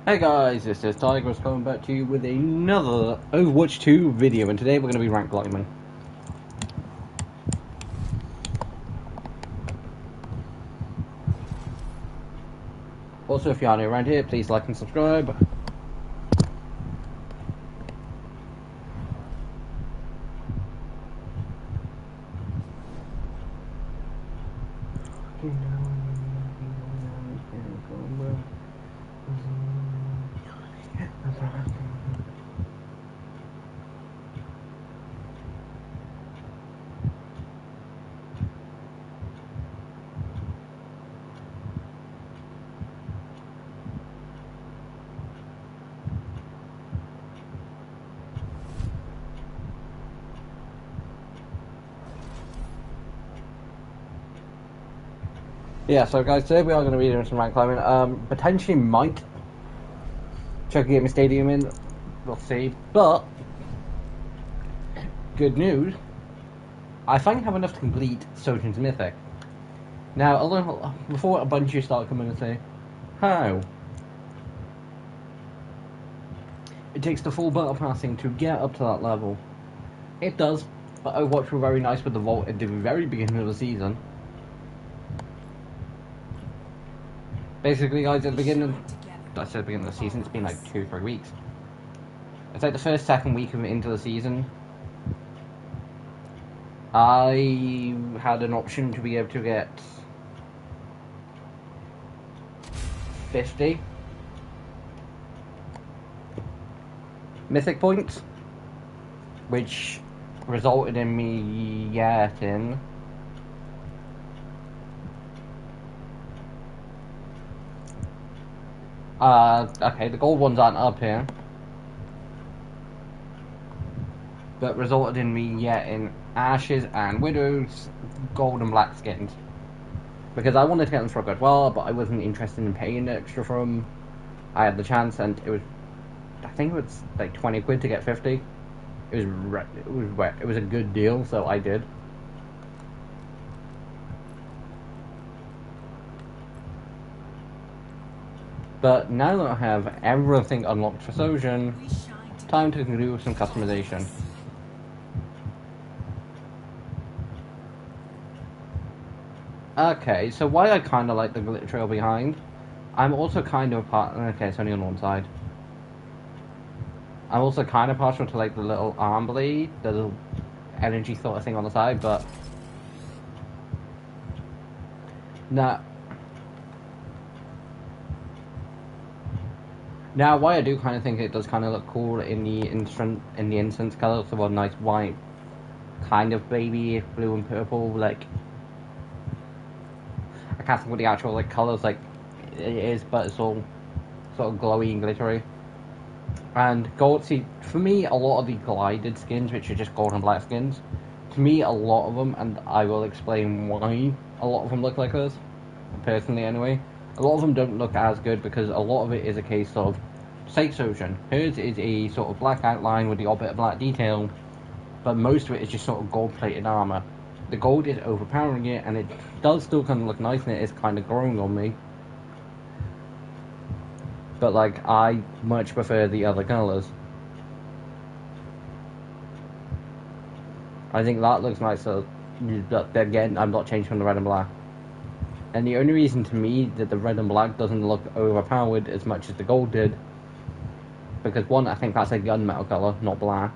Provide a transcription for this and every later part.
Hey guys, this is Tigers coming back to you with another Overwatch 2 video, and today we're going to be rank climbing. Also, if you are new around here, please like and subscribe. Yeah, so guys, today we are going to be doing some rank climbing. Potentially might check Game Stadium in, we'll see. But, good news, I finally have enough to complete Sojourn's Mythic. Now, before a bunch of you start coming and say, how? It takes the full battle passing to get up to that level. It does, but Overwatch were very nice with the vault at the very beginning of the season. Basically, guys, at the beginning, I said the beginning of the season, it's been like 2-3 weeks. It's like the second week into the season. I had an option to be able to get 50 mythic points, which resulted in me getting okay, the gold ones aren't up here, but resulted in me getting Ashes and Widows gold and black skins, because I wanted to get them for a good while, but I wasn't interested in paying extra for them. I had the chance, and it was, I think it was like 20 quid to get 50. It was a good deal, so I did. But now that I have everything unlocked for Sojourn, time to do some customization. Okay, so why I kind of like the glitter trail behind, I'm also kind of okay, it's only on one side. I'm also kind of partial to like the little arm blade, the little energy sort of thing on the side, but now why I do kind of think it does kind of look cool in the instance color, so a nice white, kind of baby blue and purple, like I can't think what the actual like colors like it is, but it's all sort of glowy and glittery. And gold, see, for me, a lot of the glided skins, which are just gold and black skins, to me, a lot of them, and I will explain why a lot of them look like this, personally anyway, a lot of them don't look as good because a lot of it is a case of, say Sojourn, hers is a sort of black outline with the odd bit of black detail, but most of it is just sort of gold-plated armor. The gold is overpowering it, and it does still kind of look nice, and it is kind of growing on me. But like, I much prefer the other colors. I think that looks nicer. But again, I'm not changing from the red and black. And the only reason to me that the red and black doesn't look overpowered as much as the gold did, because one, I think that's a gunmetal color, not black.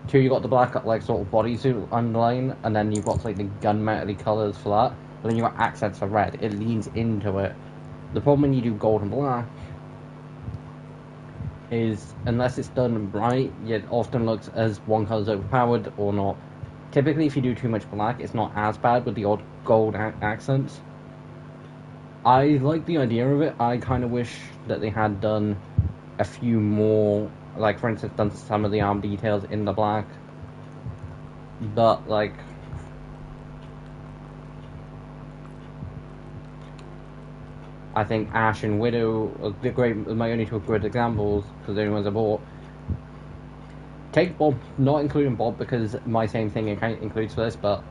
Two, you got the black like sort of bodysuit underline, and then you've got like the gunmetal colors for that. But then you got accents for red. It leans into it. The problem when you do gold and black is, unless it's done right, it often looks as one color's overpowered or not. Typically, if you do too much black, it's not as bad with the odd gold accents. I like the idea of it. I kind of wish that they had done a few more, like for instance, done some of the arm details in the black. But like, I think Ash and Widow are my only two good examples, because they're the only ones I bought. Take Bob, not including Bob, because my same thing includes this, but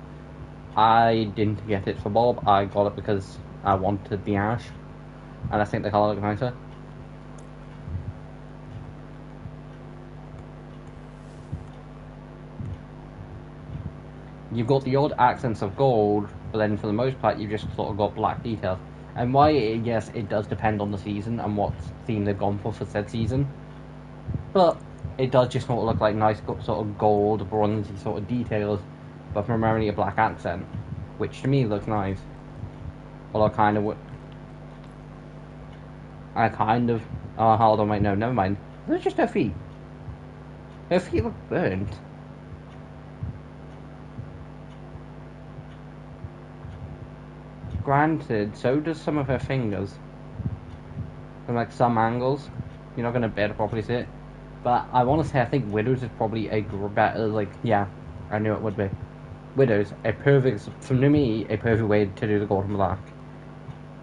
I didn't get it for Bob. I got it because I wanted the Ash, and I think the colour looks nicer. you've got the odd accents of gold, but then for the most part, you've just sort of got black details. And why, yes, it does depend on the season and what theme they've gone for said season. But it does just sort of look like nice sort of gold, bronzy sort of details, but primarily a black accent, which to me looks nice. Well, oh, hold on, wait, no, never mind. Those are just her feet. Her feet look burnt. Granted, so does some of her fingers. From like some angles, you're not gonna be able to properly see it. But I want to say I think Widows is probably a better, like, yeah, I knew it would be. Widows, for me, a perfect way to do the gold and black.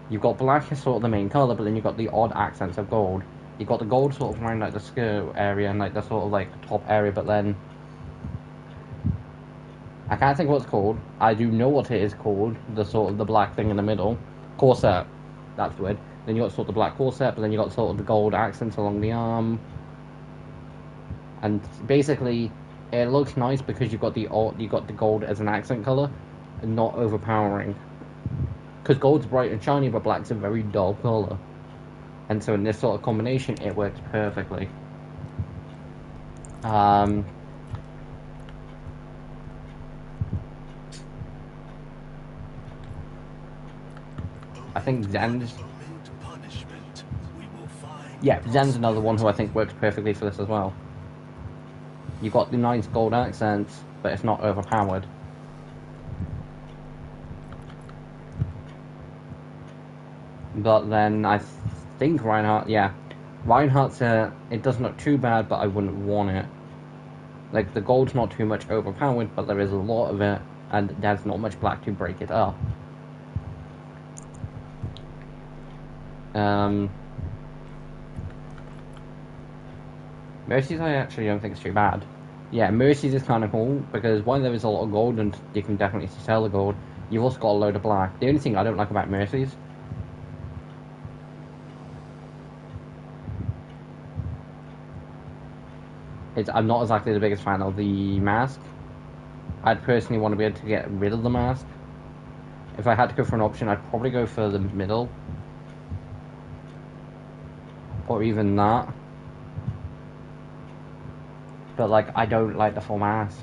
You've got black as sort of the main colour, but then you've got the odd accents of gold. You've got the gold sort of around like the skirt area and like the sort of like top area, but then I can't think what it's called. I do know what it is called, the sort of the black thing in the middle. Corset, that's the word. Then you got sort of the black corset, but then you got sort of the gold accents along the arm. And basically, it looks nice because you've got the gold as an accent color, and not overpowering. Because gold's bright and shiny, but black's a very dull color, and so in this sort of combination, it works perfectly. I think Zen's. Yeah, Zen's another one who I think works perfectly for this as well. You've got the nice gold accents, but it's not overpowered. But then I think Reinhardt, yeah. Reinhardt's, it doesn't look too bad, but I wouldn't want it. Like, the gold's not too much overpowered, but there is a lot of it, and there's not much black to break it up. Mercy's I actually don't think it's too bad. Yeah, Mercy's is kind of cool, because while there is a lot of gold, and you can definitely sell the gold, you've also got a load of black. The only thing I don't like about Mercy's is I'm not exactly the biggest fan of the mask. I'd personally want to be able to get rid of the mask. If I had to go for an option, I'd probably go for the middle. Or even that. But, like, I don't like the full mask.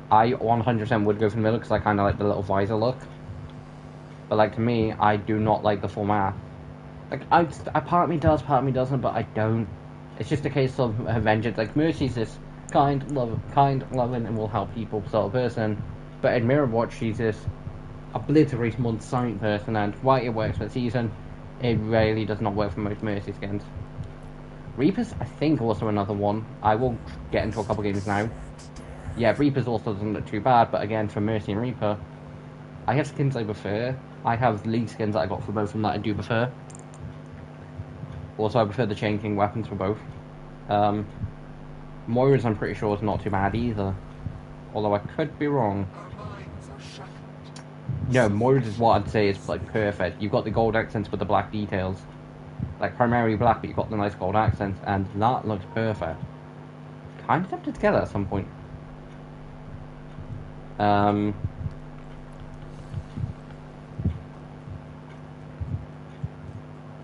I 100% would go for the middle because I kind of like the little visor look. But, like, to me, I do not like the full mask. Like, part of me does, part of me doesn't, but I don't. It's just a case of her vengeance. Like, Mercy's this kind, loving, and will help people sort of person. But in Overwatch, she's this obliterate, silent person, and while it works for the season, it really does not work for most Mercy skins. Reaper's, I think, also another one. I will get into a couple games now. Yeah, Reaper's also doesn't look too bad, but again, for Mercy and Reaper, I have skins I prefer. I have League skins that I got for both of them that I do prefer. Also, I prefer the Chain King weapons for both. Moira's, I'm pretty sure, is not too bad either. Although I could be wrong. No, Moira's is what I'd say is, like, perfect. You've got the gold accents with the black details. Like, primarily black, but you've got the nice gold accents, and that looks perfect. Kind of tempted to get that at some point.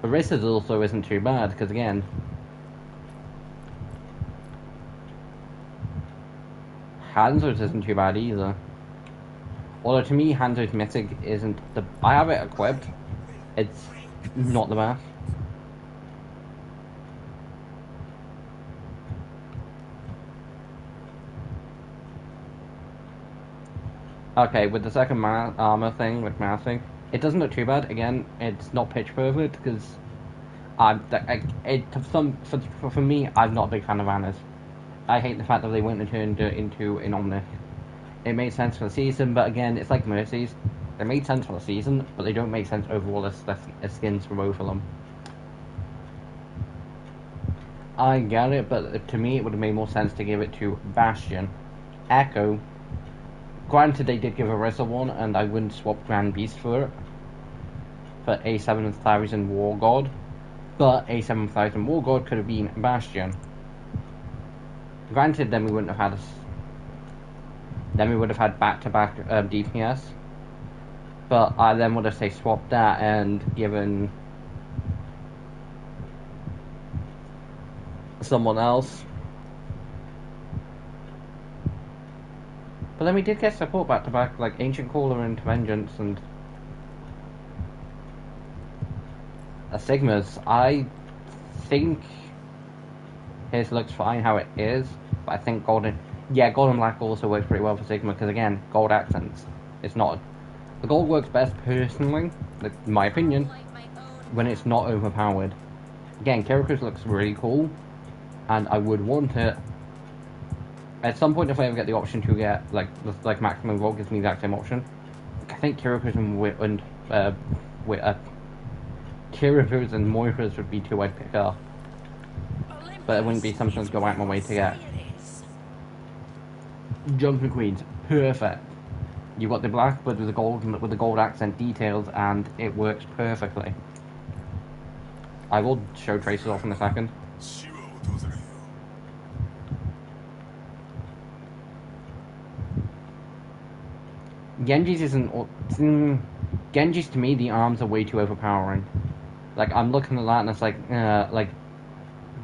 Barissa's also isn't too bad, because again, Hanzo's isn't too bad either. Although to me, Hanzo's mythic isn't the... I have it equipped. It's not the best. Okay, with the second armor thing, with mask thing, it doesn't look too bad. Again, it's not pitch perfect, because for me, I'm not a big fan of Anna's. I hate the fact that they went and turned it into an Omnic. It made sense for the season, but again, it's like Mercy's. They made sense for the season, but they don't make sense overall as skins for both of them. I get it, but to me, it would have made more sense to give it to Bastion. Echo. Granted, they did give Orisa one, and I wouldn't swap Grand Beast for it. For a 7000 War God. But a 7000 War God could have been Bastion. Granted, then we wouldn't have had then we would have had back-to-back DPS. But I then would have, say, swapped that and given someone else. But then we did get support back-to-back, like Ancient Caller and Vengeance and Sigma's. I think his looks fine how it is, but I think Golden Black also works pretty well for Sigma, because again, gold accents. It's not... The gold works best, personally, in my opinion, when it's not overpowered. Again, Kiriku's looks really cool, and I would want it. At some point, if I ever get the option to get, like maximum gold gives me the exact same option, I think Kiriku's and Kiriku's and Moira's would be two I'd pick up. But it wouldn't be something to go out my way to get. Jumping Queens, perfect. You got the black, but with the gold accent details, and it works perfectly. I will show traces off in a second. Genji's isn't. Genji's, to me, the arms are way too overpowering. Like, I'm looking at that and it's like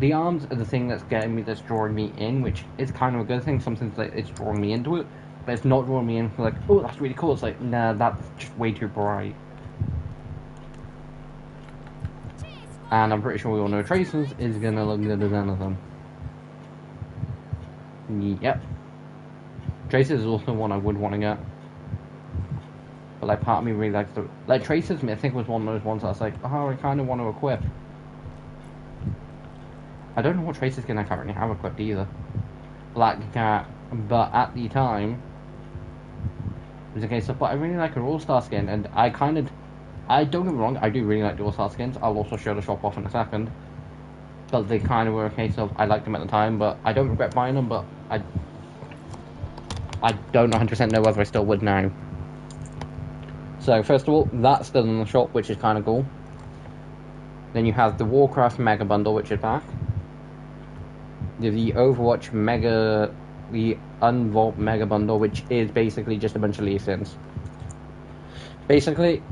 the arms are the thing that's drawing me in, which is kind of a good thing. Sometimes like it's drawing me into it, but it's not drawing me in for like, oh, that's really cool. It's like, nah, that's just way too bright. And I'm pretty sure we all know Traces is gonna look good as anything. Yep. Traces is also one I would want to get. But like part of me really likes the Traces. I think was one of those ones that I was like, oh, I kind of want to equip. I don't know what Traces skin I currently have equipped either. Black Cat, but at the time it was a case of, but I really like her All-Star skin, and I don't get me wrong, I do really like the All-Star skins. I'll also show the shop off in a second. But they kind of were a case of, I liked them at the time, but I don't regret buying them, but I don't 100% know whether I still would now. So first of all, that's still in the shop, which is kind of cool. Then you have the Warcraft Mega Bundle, which is back. The Overwatch the Unvault Mega Bundle, which is basically just a bunch of Leaf skins. Basically,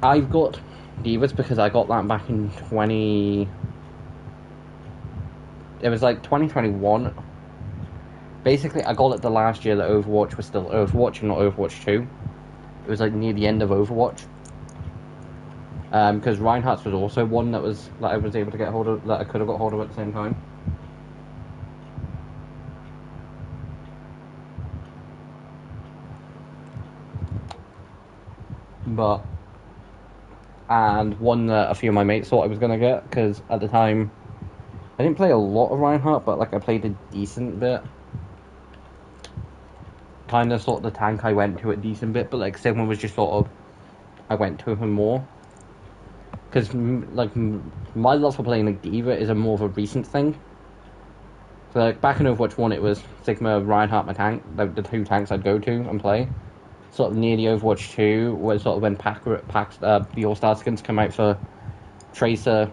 I've got Divas because I got that back in it was like 2021. Basically, I got it the last year that Overwatch was still Overwatch and not Overwatch 2. It was like near the end of Overwatch. Because Reinhardt's was also one that I was able to get hold of, that I could have got hold of at the same time. And one that a few of my mates thought I was gonna get, because at the time I didn't play a lot of Reinhardt, but like I played a decent bit. Kind of sort of the tank I went to a decent bit, but like Sigma was just sort of, I went to him more. Because like my love for playing like D.Va is more of a recent thing. So like back in Overwatch 1 it was Sigma, Reinhardt, my tank, like the two tanks I'd go to and play. Sort of near the Overwatch 2 was sort of when the All-Star skins come out for Tracer,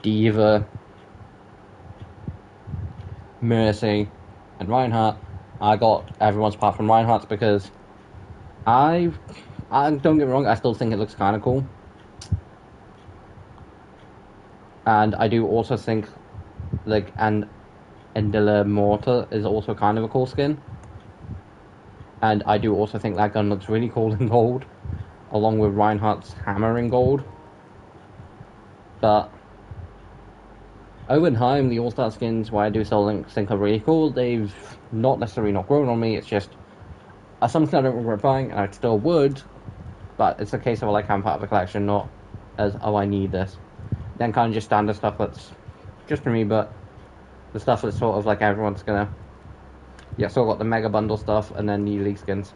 D.Va, Mercy, and Reinhardt. I got everyone's apart from Reinhardt's because I don't get me wrong, I still think it looks kind of cool. And I do also think like Endela Mortar is also kind of a cool skin. And I do also think that gun looks really cool in gold, along with Reinhardt's hammer in gold. But Owenheim, the All-Star skins, why I do still think are really cool, they've not necessarily not grown on me, it's just something I don't regret buying, and I still would, but it's a case of like I'm part of a collection, not as, oh, I need this. Then kind of just standard stuff that's just for me, but the stuff that's sort of like everyone's gonna... Yeah, so I've got the Mega Bundle stuff, and then the League skins.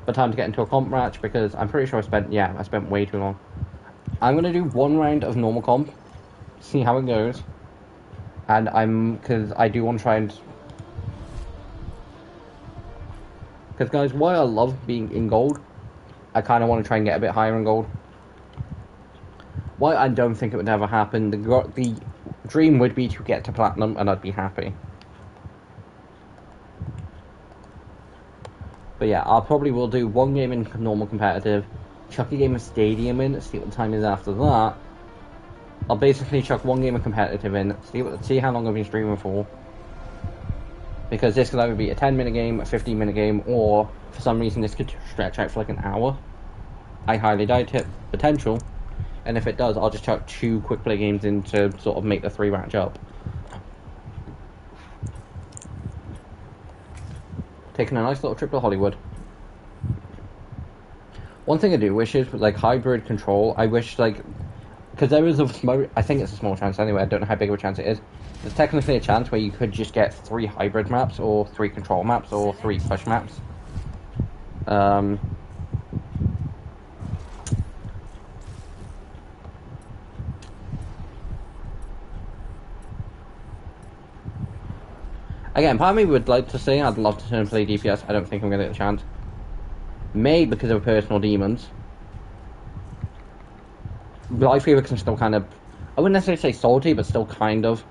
But time to get into a comp match, because I'm pretty sure I spent way too long. I'm going to do one round of normal comp, see how it goes. And because I do want to try and... Because guys, while I love being in gold, I kind of want to try and get a bit higher in gold. While I don't think it would ever happen, the dream would be to get to platinum, and I'd be happy. But yeah, I'll probably will do one game in normal competitive, chuck a game of stadium in, see what the time is after that. I'll basically chuck one game of competitive in, see how long I've been streaming for. Because this could either be a 10-minute game, a 15-minute game, or for some reason this could stretch out for like an hour. I highly doubt it. Potential. And if it does, I'll just chuck 2 quick play games in to sort of make the 3 match up. Taking a nice little trip to Hollywood. One thing I do wish is, like, hybrid control, I wish, like, because there is a small, I think it's a small chance anyway, I don't know how big of a chance it is. There's technically a chance where you could just get 3 hybrid maps, or 3 control maps, or 3 push maps. Again, part of me would like to say I'd love to turn and play DPS. I don't think I'm going to get a chance. Maybe because of personal demons. But I feel like I'm still kind of, I wouldn't necessarily say salty, but still kind of.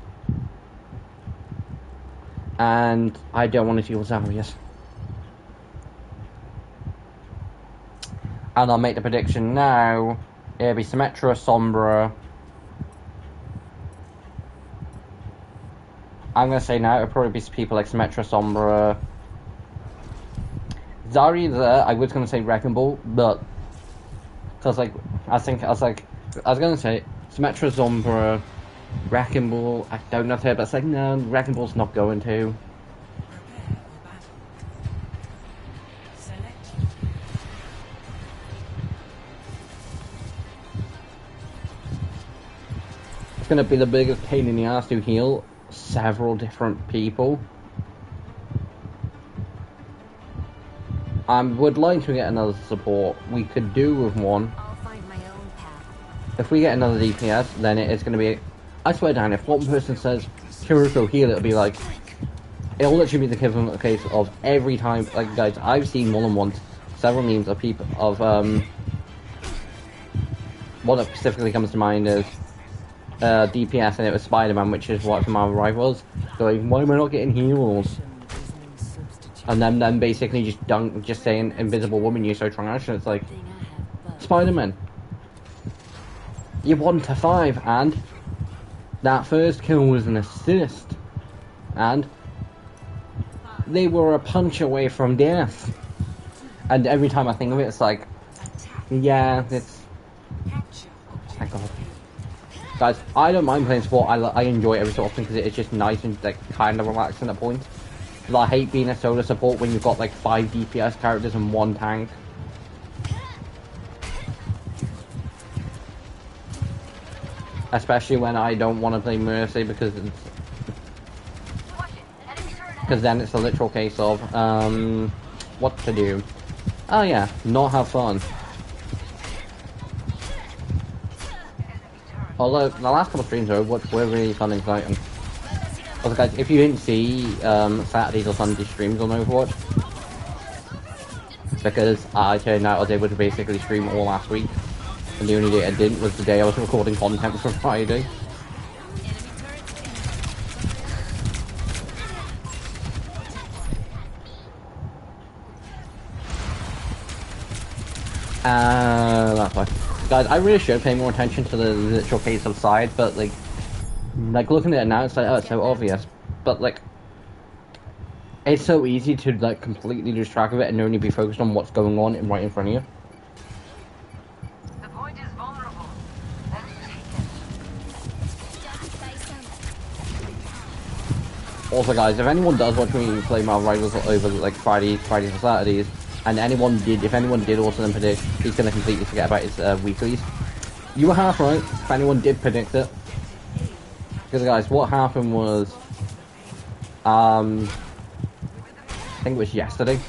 And I don't want to deal with Zarius. And I'll make the prediction now. It'll be Symmetra, Sombra. I'm going to say now, it'll probably be people like Symmetra, Sombra. Zarya there, I was going to say Wrecking Ball, but... Because, like, I was going to say Symmetra, Sombra, Wrecking Ball, I don't know if but it's like, no, Wrecking Ball's not going to. It's going to be the biggest pain in the ass to heal several different people. I would like to get another support. We could do with one. I'll find my own path. If we get another DPS, then it's going to be... I swear down, if one person says, Kiriko heal, it'll be like... It'll literally be the equivalent case of every time... Like, guys, I've seen more than once several memes of people... Of, one that specifically comes to mind is... DPS, and it was Spider-Man, which is what Marvel Rivals. So like, why am I not getting heals? And then basically just saying, Invisible Woman, you're so trash, and it's like, Spider-Man, you're 1 to 5, and that first kill was an assist, and they were a punch away from death. And every time I think of it, it's like, yeah, it's... Thank God. Guys, I don't mind playing sport. I enjoy it every so often because it's just nice and like kind of relaxing at points. But I hate being a solo support when you've got like 5 DPS characters and 1 tank. Especially when I don't want to play Mercy because then it's a literal case of what to do. Oh yeah, not have fun. Although, the last couple of streams were really fun and exciting. Also guys, if you didn't see Saturdays or Sunday streams on Overwatch, because I turned out I was able to basically stream all last week, and the only day I didn't was the day I was recording content for Friday. That's why. Guys, I really should pay more attention to the literal case of side, but like looking at it now, it's like, oh, it's so obvious. But like, it's so easy to like completely lose track of it and only be focused on what's going on right in front of you. The point is vulnerable. Let's take it. Also, guys, if anyone does watch me play Marvel Rivals over like Fridays or Saturdays, and if anyone did also then predict he's going to completely forget about his weeklies, you were half right. If anyone did predict it, because guys, what happened was, I think it was yesterday.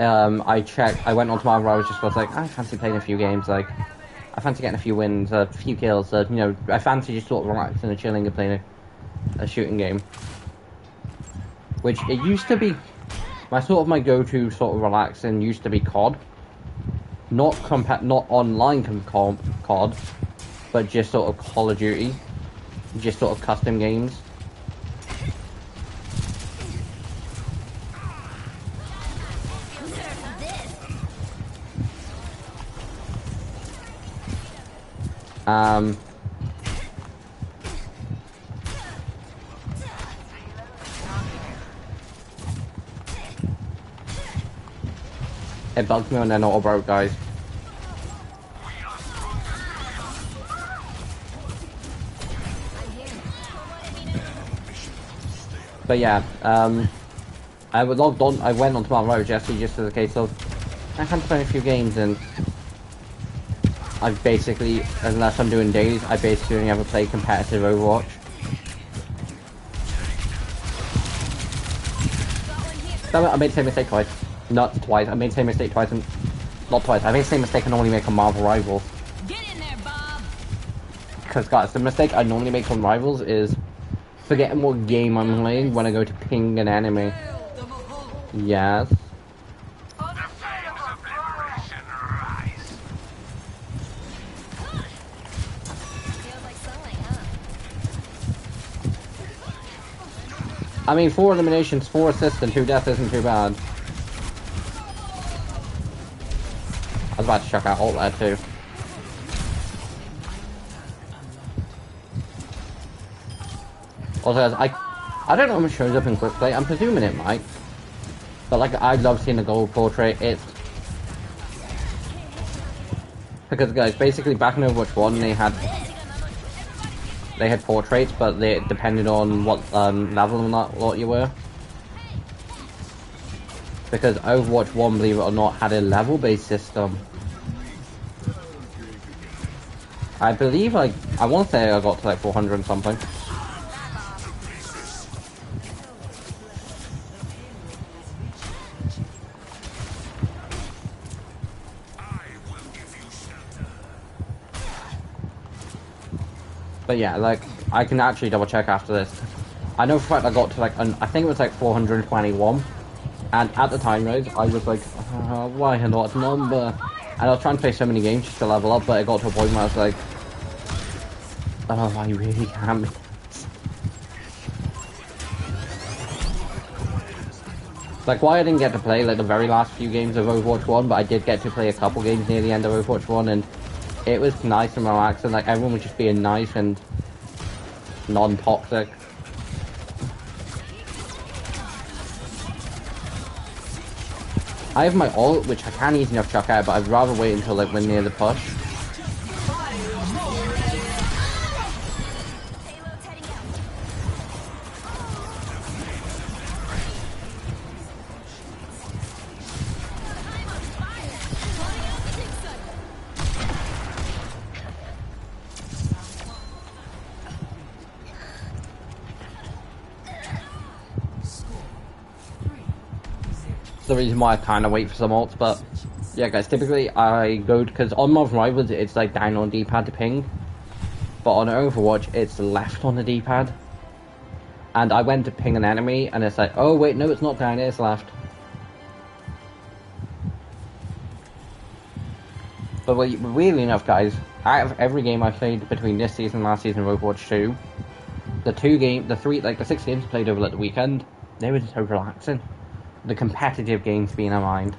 I checked. I went onto Marvel Rivals just was like, I fancy playing a few games. Like, I fancy getting a few wins, a few kills. You know, I fancy just sort of relaxing and chilling and playing a shooting game. Which it used to be. My go-to sort of relaxing used to be COD. not online COD, but just sort of Call of Duty, just sort of custom games. It bugs me when they're auto broke, guys. But yeah, I logged on. I went onto my road just as a case of I had to play a few games, and I basically, unless I'm doing dailies, I basically only ever play competitive Overwatch. Damn it, I made the same mistake twice. Not twice. I made the same mistake twice, and not twice. I made the same mistake I normally make on Marvel Rivals. Get in there, Bob. Because guys, the mistake I normally make on Rivals is forgetting what game I'm playing when I go to ping an enemy. Yes. I mean, 4 eliminations, 4 assists, and 2 deaths isn't too bad. I was about to chuck out ult there too. Also, guys, I don't know if it shows up in quick play. I'm presuming it might. But like, I love seeing the gold portrait. It's because, guys, basically back in Overwatch 1, they had portraits, but they depended on what level and what you were. Because Overwatch 1, believe it or not, had a level-based system. I believe, like, I want to say I got to like 400 and something. But yeah, like, I can actually double check after this. I know for a fact I got to like, I think it was like 421. And at the time, guys, I was like, why not number? And I was trying to play so many games just to level up, but it got to a point where I was like, oh, I really can't. Like, why I didn't get to play like the very last few games of Overwatch 1, but I did get to play a couple games near the end of Overwatch 1, and it was nice and relaxing. Like, everyone was just being nice and non-toxic. I have my ult, which I can easy enough chuck out, but I'd rather wait until like we're near the push. The reason why I kind of wait for some ults, but yeah, guys, typically I go, because on Marvel Rivals it's like down on D-pad to ping, but on Overwatch it's left on the D-pad. And I went to ping an enemy and it's like, oh wait, no, it's not down, it's left. But weirdly enough, guys, out of every game I played between this season and last season of Overwatch 2, the 6 games I played over like the weekend, they were just so relaxing. The competitive games being in mind,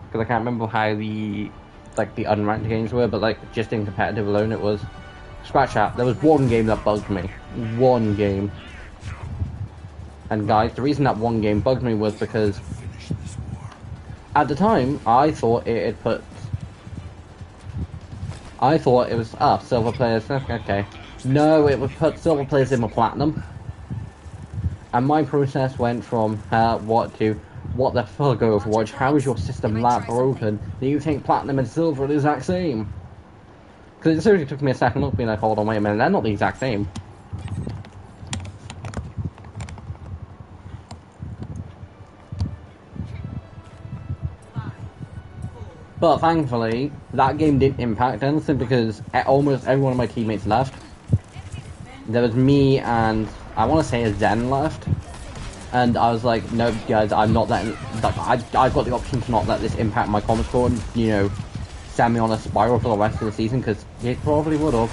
because I can't remember how the unranked games were, but like just in competitive alone, it was scratch that. There was one game that bugged me, one game, and guys, the reason that one game bugged me was because at the time I thought it was silver players. Okay, no, it would put silver players in my platinum. And my process went from what the fuck, Overwatch, how is your system that broken that you think platinum and silver are the exact same? Because it seriously took me a second look being like, hold on, wait a minute, they're not the exact same. But thankfully, that game didn't impact anything because almost every one of my teammates left. There was me and I want to say a Zen left. And I was like, no, guys, I'm not letting. Like, I've got the option to not let this impact my comm score and, you know, send me on a spiral for the rest of the season, because it probably would have.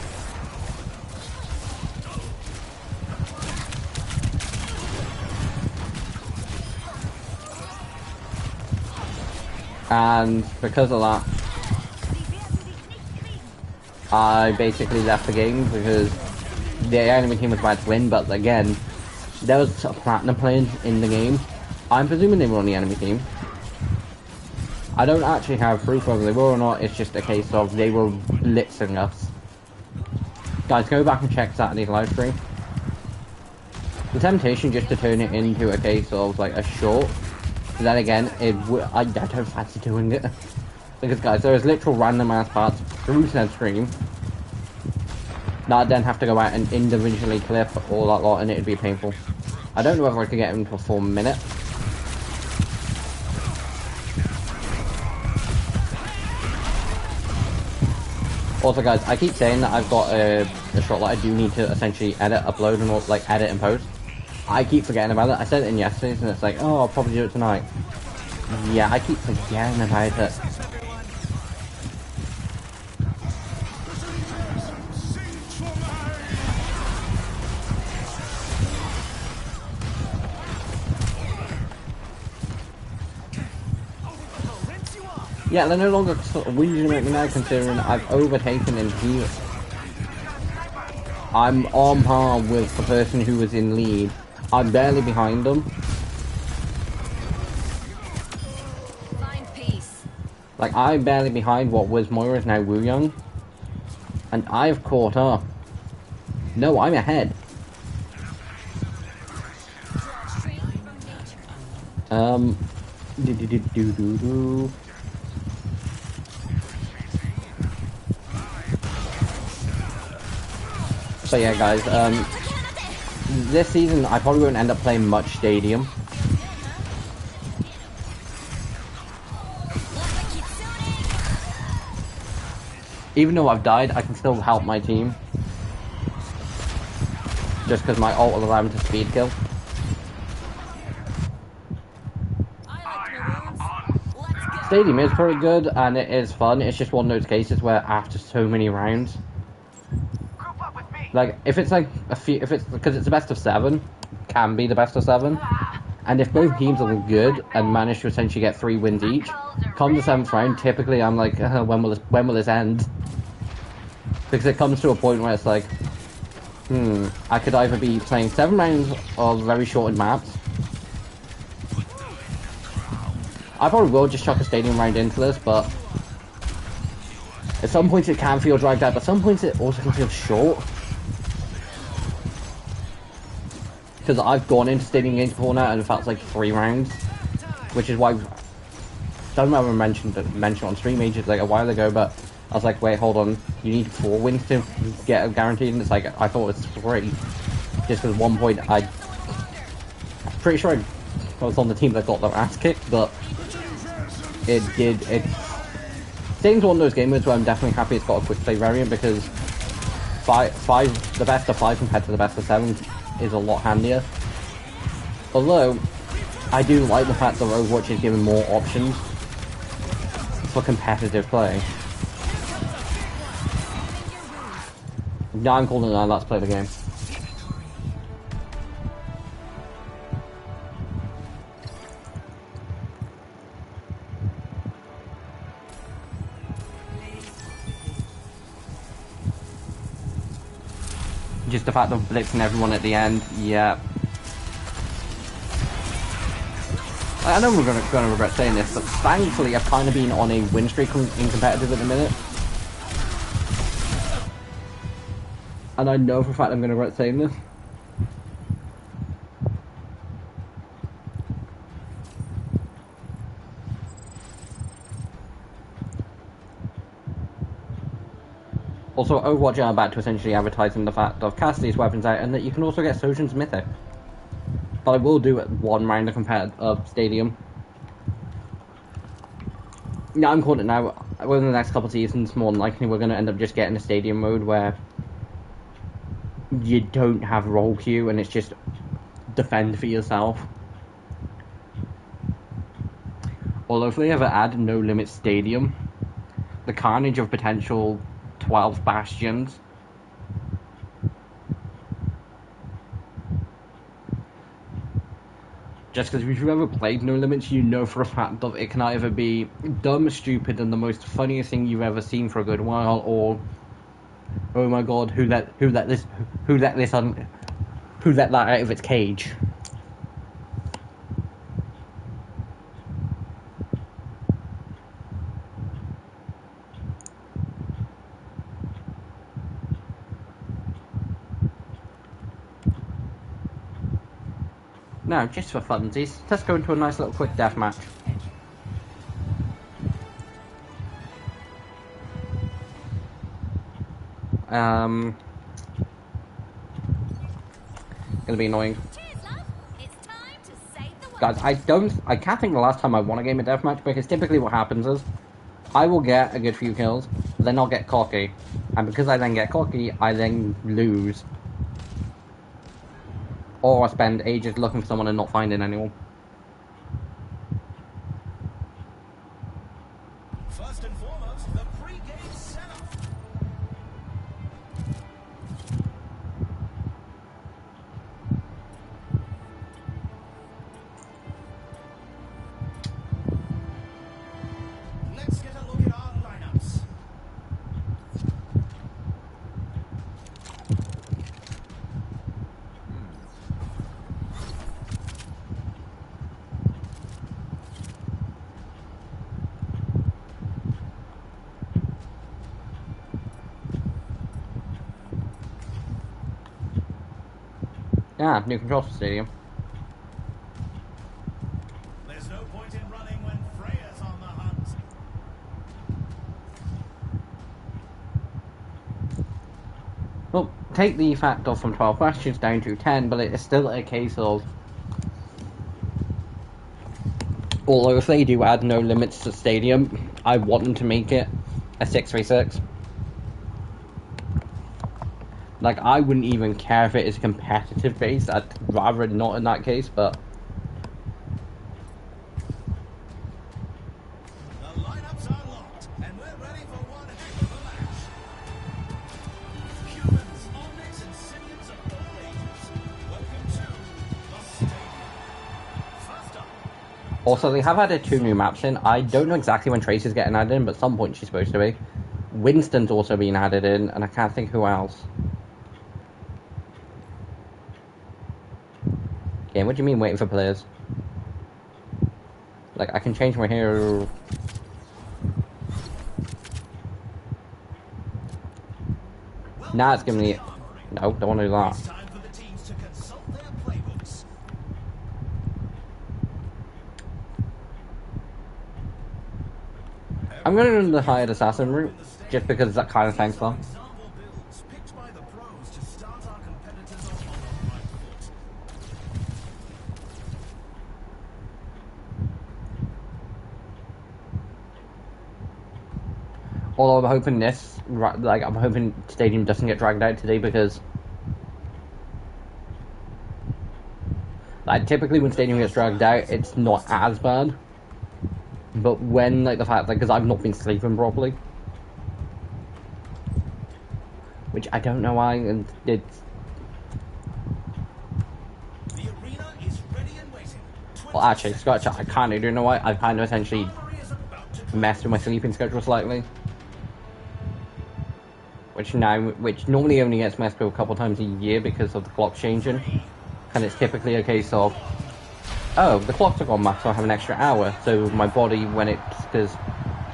And because of that, I basically left the game because the enemy team was about to win, but again, there was a platinum playing in the game. I'm presuming they were on the enemy team. I don't actually have proof whether they were or not, it's just a case of they were blitzing us. Guys, go back and check Saturday's live stream. The temptation just to turn it into a case of like a short. But then again, I don't fancy doing it. Because guys, there is literal random ass parts through said stream that I'd then have to go out and individually clip all that lot, and it'd be painful. I don't know whether I could get him for 4 minutes. Also guys, I keep saying that I've got a shot that I do need to essentially edit, upload, and like edit and post. I keep forgetting about it. I said it in yesterday's and it's like, oh, I'll probably do it tonight. Yeah, I keep forgetting about it. Yeah, they're no longer sort of whinging at me now, considering I've overtaken in here. I'm on par with the person who was in lead. I'm barely behind them. Find peace. Like, I'm barely behind what was Moira's now Wu Young. And I've caught up. No, I'm ahead. Do-do-do-do-do-do. So yeah, guys, this season I probably won't end up playing much Stadium. Even though I've died, I can still help my team. Just because my ult will allow me to speed kill. Stadium is pretty good and it is fun. It's just one of those cases where after so many rounds, like if it's like if it's because it's the best of 7, can be the best of 7, and if both teams are good and manage to essentially get 3 wins each, come the 7th round, typically I'm like, when will this end? Because it comes to a point where it's like, I could either be playing 7 rounds of very shortened maps. I probably will just chuck a Stadium round into this, but at some points it can feel dragged out, but some points it also can feel short. Because I've gone into Stadium games before now and it felt like 3 rounds, which is why I don't know if I mentioned on stream ages like a while ago, but I was like, wait, hold on, you need 4 wins to get a guaranteed, and it's like I thought it was 3. Just because at one point I'm pretty sure I was on the team that got their ass kicked, but Stadium's one of those games where I'm definitely happy it's got a quick play variant, because the best of 5 compared to the best of 7 is a lot handier. Although, I do like the fact that Overwatch is giving more options for competitive play. Now I'm calling it now, let's play the game. Just the fact of blitzing everyone at the end, yeah. I know we're gonna regret saying this, but thankfully I've kind of been on a win streak in competitive at the minute. And I know for a fact I'm gonna regret saying this. Also, Overwatch are about to essentially advertising the fact of Cassidy's weapons out, and that you can also get Sojourn's Mythic. But I will do it 1 round of Stadium. Yeah, I'm calling it now. Within the next couple of seasons, more than likely, we're going to end up just getting a Stadium mode where you don't have roll queue and it's just defend for yourself. Although if they ever add No Limit Stadium, the carnage of potential 12 bastions. Just because if you've ever played No Limits, you know for a fact that it can either be dumb, stupid, and the most funniest thing you've ever seen for a good while, or oh my god, who let that out of its cage? Now, just for funsies, let's go into a nice little quick deathmatch. Gonna be annoying. Guys, I can't think the last time I won a game of deathmatch, because typically what happens is, I will get a good few kills, then I'll get cocky, and because I then get cocky, I then lose. Or I spend ages looking for someone and not finding anyone. First and foremost, the pre-game setup. Let's get a look at our lineups. Yeah, new controls for Stadium. There's no point in running when Freya's on the hunt. Well, take the factor from 12 bastions down to 10, but it's still a case of... Although if they do add no limits to Stadium, I want them to make it a 6v6. Like, I wouldn't even care if it is competitive based, I'd rather not in that case, but... The lineups are locked, and we're ready for one heck of a match. Humans, omnics, and simians of all ages, welcome to the stadium. First up. Also, they have added 2 new maps in. I don't know exactly when Tracer's getting added in, but at some point she's supposed to be. Winston's also been added in, and I can't think who else. Yeah, what do you mean waiting for players? Like, I can change my hero. Nah, it's giving me... No, don't want to do that. It's time for the teams to consult their playbooks. I'm going to do the hired assassin route, just because that kind of thanks them. Example builds picked by the pros to start our competitors off on the right foot. Although I'm hoping I'm hoping Stadium doesn't get dragged out today, because like typically when Stadium gets dragged out, it's not as bad. But when like the fact because I've not been sleeping properly, which I don't know why, and it's The arena is ready and waiting. well actually, Scotch, I kind of do know why. I've kind of essentially Armory is about to messed with my sleeping schedule slightly. Which normally only gets messed with a couple times a year because of the clock changing. And it's typically a case of, oh, the clocks are gone back, so I have an extra hour. So my body, because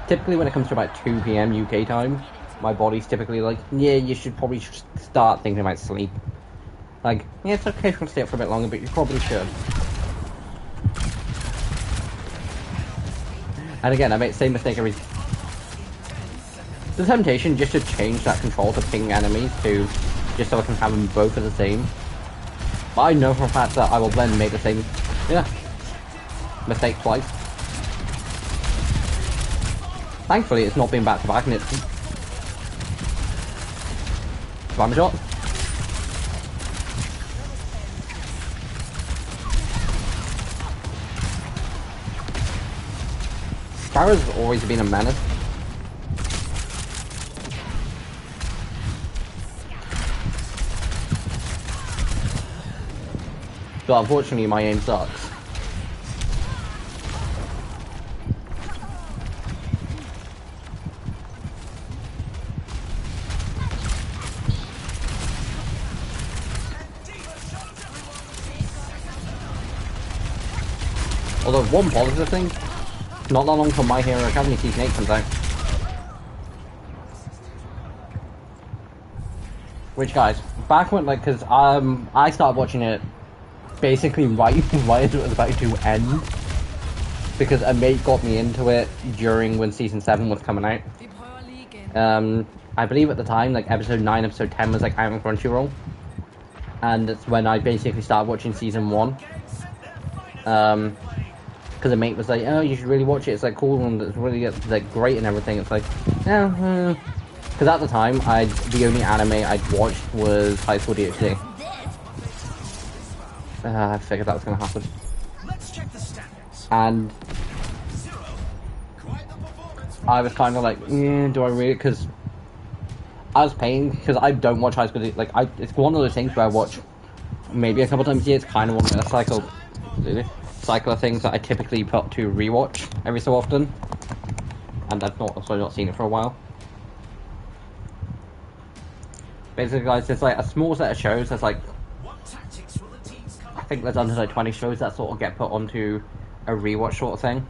typically when it comes to about 2 PM UK time, my body's typically like, yeah, you should probably start thinking about sleep. Like, yeah, it's okay if you want to stay up for a bit longer, but you probably should. And again, I make the same mistake every... The temptation just to change that control to ping enemies to just so I can have them both at the same. But I know for a fact that I will then make the same mistake twice. Thankfully it's not been back to back and it's spam shot. Farrah's always been a menace. But unfortunately, my aim sucks. Although one positive thing, not that long till My Hero Academy Season 8 comes out. Which, guys, back when, like, because I started watching it basically right as it was about to end, because a mate got me into it during when Season 7 was coming out. I believe at the time, like, Episode 9, Episode 10 was, like, out on Crunchyroll. And that's when I basically started watching Season 1. Because a mate was like, oh, you should really watch it, it's like cool and it's really like great and everything. It's like, yeah, because at the time, the only anime I'd watched was High School DxD. I figured that was going to happen. And I was kind of like, do I really? Because I was paying, because I don't watch High School DxD. Like, it's one of those things where I watch maybe a couple times a year. It's kind of one of the cycle of things that I typically put to rewatch every so often, and I've not seen it for a while. Basically, guys, there's like a small set of shows. There's like, I think there's under like 20 shows that sort of get put onto a rewatch sort of thing.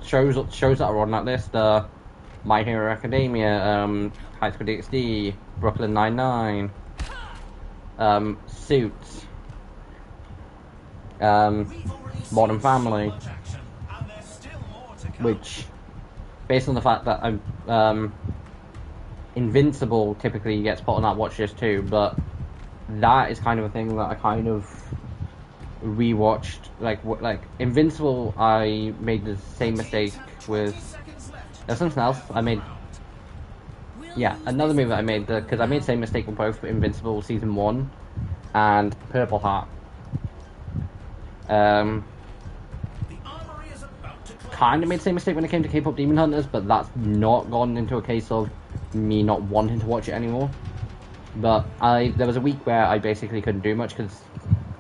Shows that are on that list are My Hero Academia, High School DxD, Brooklyn Nine-Nine, Suits, Modern Family, which, based on the fact that Invincible typically gets put on that watch list too, but that is kind of a thing that I kind of rewatched. Like Invincible, I made the same mistake with. There's something else I made. Yeah, another movie that I made, because I made the same mistake with both Invincible Season 1 and Purple Heart. Kind of made the same mistake when it came to K-pop Demon Hunters, but that's not gone into a case of me not wanting to watch it anymore. But there was a week where I basically couldn't do much because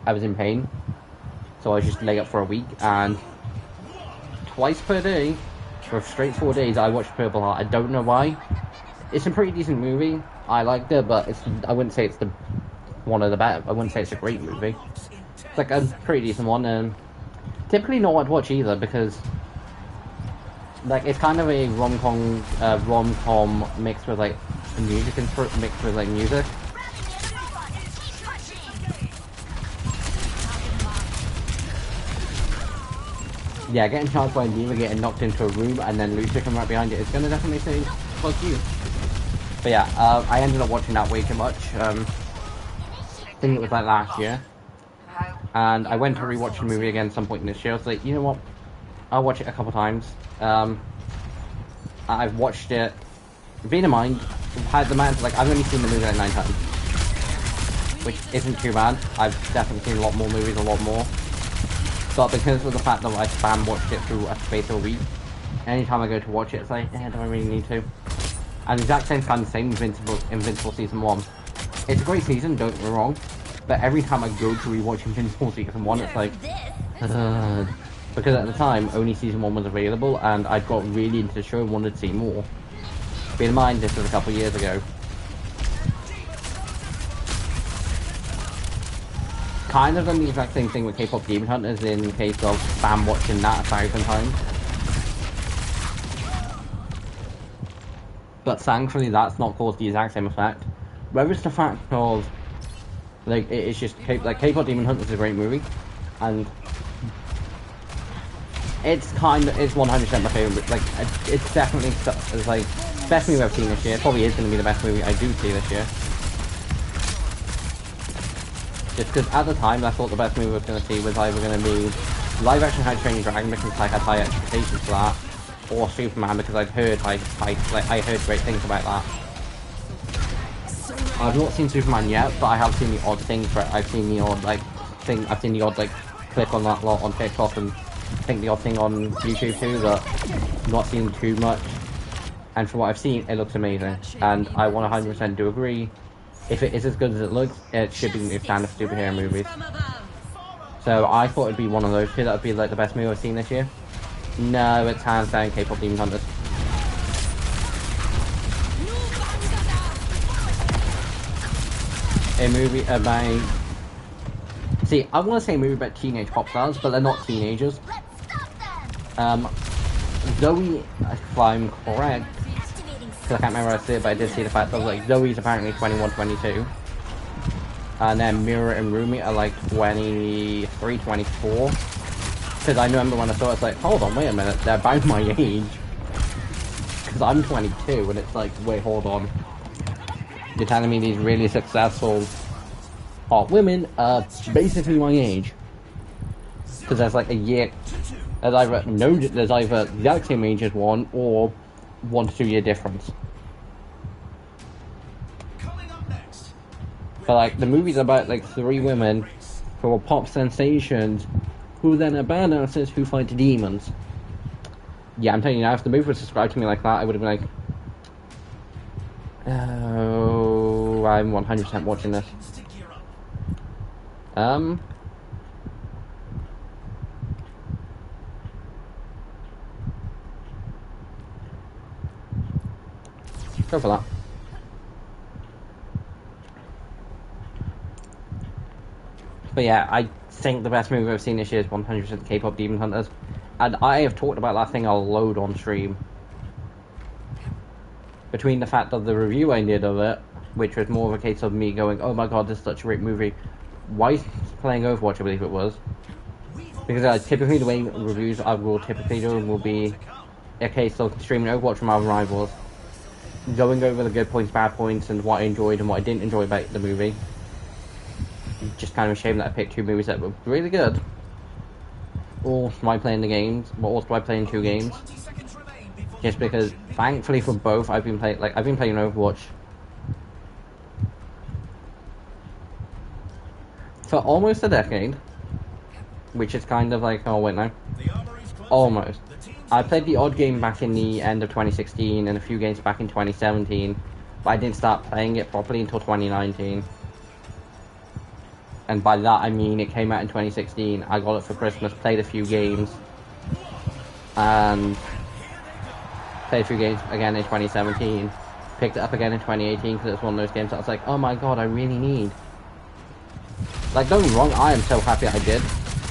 I was in pain, so I was just laid up for a week, and twice per day, for straight 4 days, I watched Purple Heart. I don't know why. It's a pretty decent movie. I liked it, but I wouldn't say it's one of the better. I wouldn't say it's a great movie. It's like a pretty decent one, and typically not what I'd watch either, because like it's kind of a rom-com mixed with like music mixed with like music. Yeah, getting charged by a demon, getting knocked into a room, and then Lucia coming right behind it is gonna definitely say fuck you. But yeah, I ended up watching that way too much. I think it was like last year. And I went to rewatch the movie again at some point in this year. I was like, you know what? I'll watch it a couple times. I've watched it. Being in mind, I've only seen the movie like 9 times, which isn't too bad. I've definitely seen a lot more movies, a lot more. But because of the fact that I spam watched it through a space of a week, anytime I go to watch it, it's like, do I really need to? And the exact same kind of thing with Invincible Season 1. It's a great season, don't get me wrong. But every time I go to rewatch Invincible Season 1, it's like, because at the time, only Season 1 was available, and I got really into the show and wanted to see more. Bear in mind, this was a couple of years ago. Kind of done the exact same thing with K-pop Demon Hunters in case of spam watching that 1,000 times. But thankfully, that's not caused the exact same effect. Whether it's the fact of, like, it's just, K-pop Demon Hunters is a great movie, and it's 100% my favourite. Like, it's definitely, it's like, best movie I've seen this year. Probably is going to be the best movie I do see this year. Just because at the time I thought the best movie I was going to see was either going to be live action How to Train Your Dragon, because I had high expectations for that, or Superman, because I'd heard I heard great things about that. I've not seen Superman yet, but I have seen the odd things. I've seen the odd clip on that lot on TikTok and think the odd thing on YouTube too, but not seen too much. And from what I've seen, it looks amazing. And I 100% do agree. If it is as good as it looks, it should be the standard for superhero movies. So I thought it'd be one of those two that would be like the best movie I've seen this year. No, it's hands down K-pop Demon Hunters. A movie about... See, I want to say a movie about teenage pop stars, but they're not teenagers. Zoe, if I'm correct, because I can't remember how I see it, but I did see the fact that like Zoe's apparently 21, 22. And then Mira and Rumi are like 23, 24. Because I remember when I saw it, it's like, hold on, wait a minute, they're about my age. Because I'm 22, and it's like, wait, hold on. You're telling me these really successful hot women are basically my age. Because there's like a year, there's either the exact same age as one, or 1 to 2 year difference. But like, the movie's about like 3 women who are pop sensations, who then are badasses who fight demons. Yeah, I'm telling you now, if the movie was described to me like that, I would have been like, oh, I'm 100% watching this. Go for that. But yeah, I think the best movie I've seen this year is 100% K-pop Demon Hunters. And I have talked about that thing a load on stream. Between the fact of the review I did of it, which was more of a case of me going, oh my god, this is such a great movie. Why playing Overwatch, I believe it was. Because typically the way reviews I will typically do will be a case of streaming Overwatch from our rivals, going over the good points, bad points, and what I enjoyed and what I didn't enjoy about the movie. Just kind of a shame that I picked 2 movies that were really good. All by playing the games, but also by playing 2 games. Just because, thankfully for both, I've been playing Overwatch for almost a decade, which is kind of like, oh wait no, almost. I played the odd game back in the end of 2016 and a few games back in 2017, but I didn't start playing it properly until 2019. And by that I mean it came out in 2016, I got it for Christmas, played a few games, and played a few games again in 2017, picked it up again in 2018 because it was one of those games that I was like, oh my god, I really need. Like, don't get me wrong, I am so happy I did.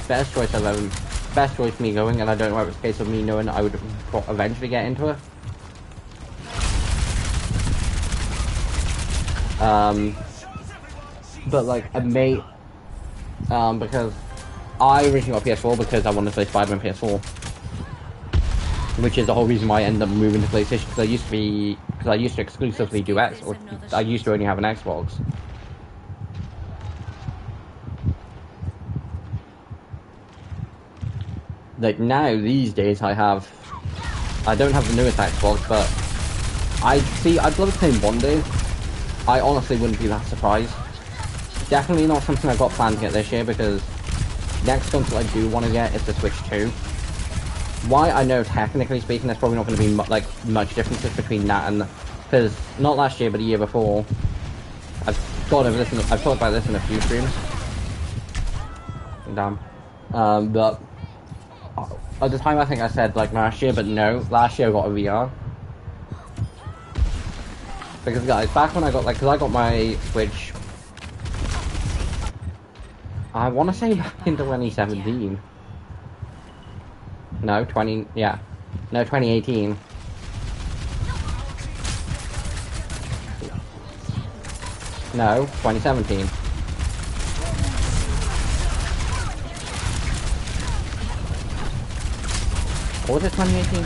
Best choice I've ever, best choice me going, and I don't know if it's a case of me knowing I would eventually get into it. But like, a mate, because I originally got PS4 because I wanted to play Spider-Man PS4. Which is the whole reason why I ended up moving to PlayStation, because I used to exclusively do X, or I used to only have an Xbox. Like now, these days, I don't have the newest Xbox, but I'd love to play one day. I honestly wouldn't be that surprised. Definitely not something I've got planned to get this year, because next console I do want to get is the Switch 2. Why, I know technically speaking there's probably not going to be much differences between that and, because not last year but the year before, I've talked about this in a few streams. Damn. But at the time I think I said like last year, but no, last year I got a VR. Because guys, back when I got because I got my Switch, I want to say back in 2017. No, 2018. No, 2017. Or was it 2018?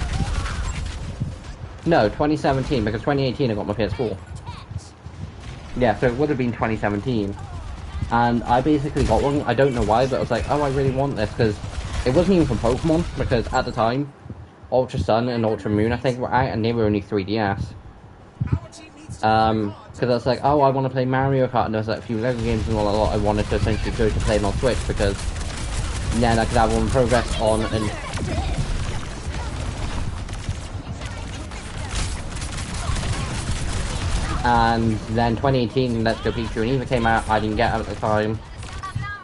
No, 2017, because 2018 I got my PS4. Yeah, so it would have been 2017. And I basically got one, I don't know why, but I was like, oh, I really want this, because it wasn't even for Pokemon, because at the time, Ultra Sun and Ultra Moon, I think, were out, and they were only 3DS. Because I was like, oh, I want to play Mario Kart, and there's like a few Lego games and all that lot I wanted to essentially go to play on Switch, because then I could have one progress on, and And then 2018, Let's Go Pikachu and Eva came out. I didn't get it at the time.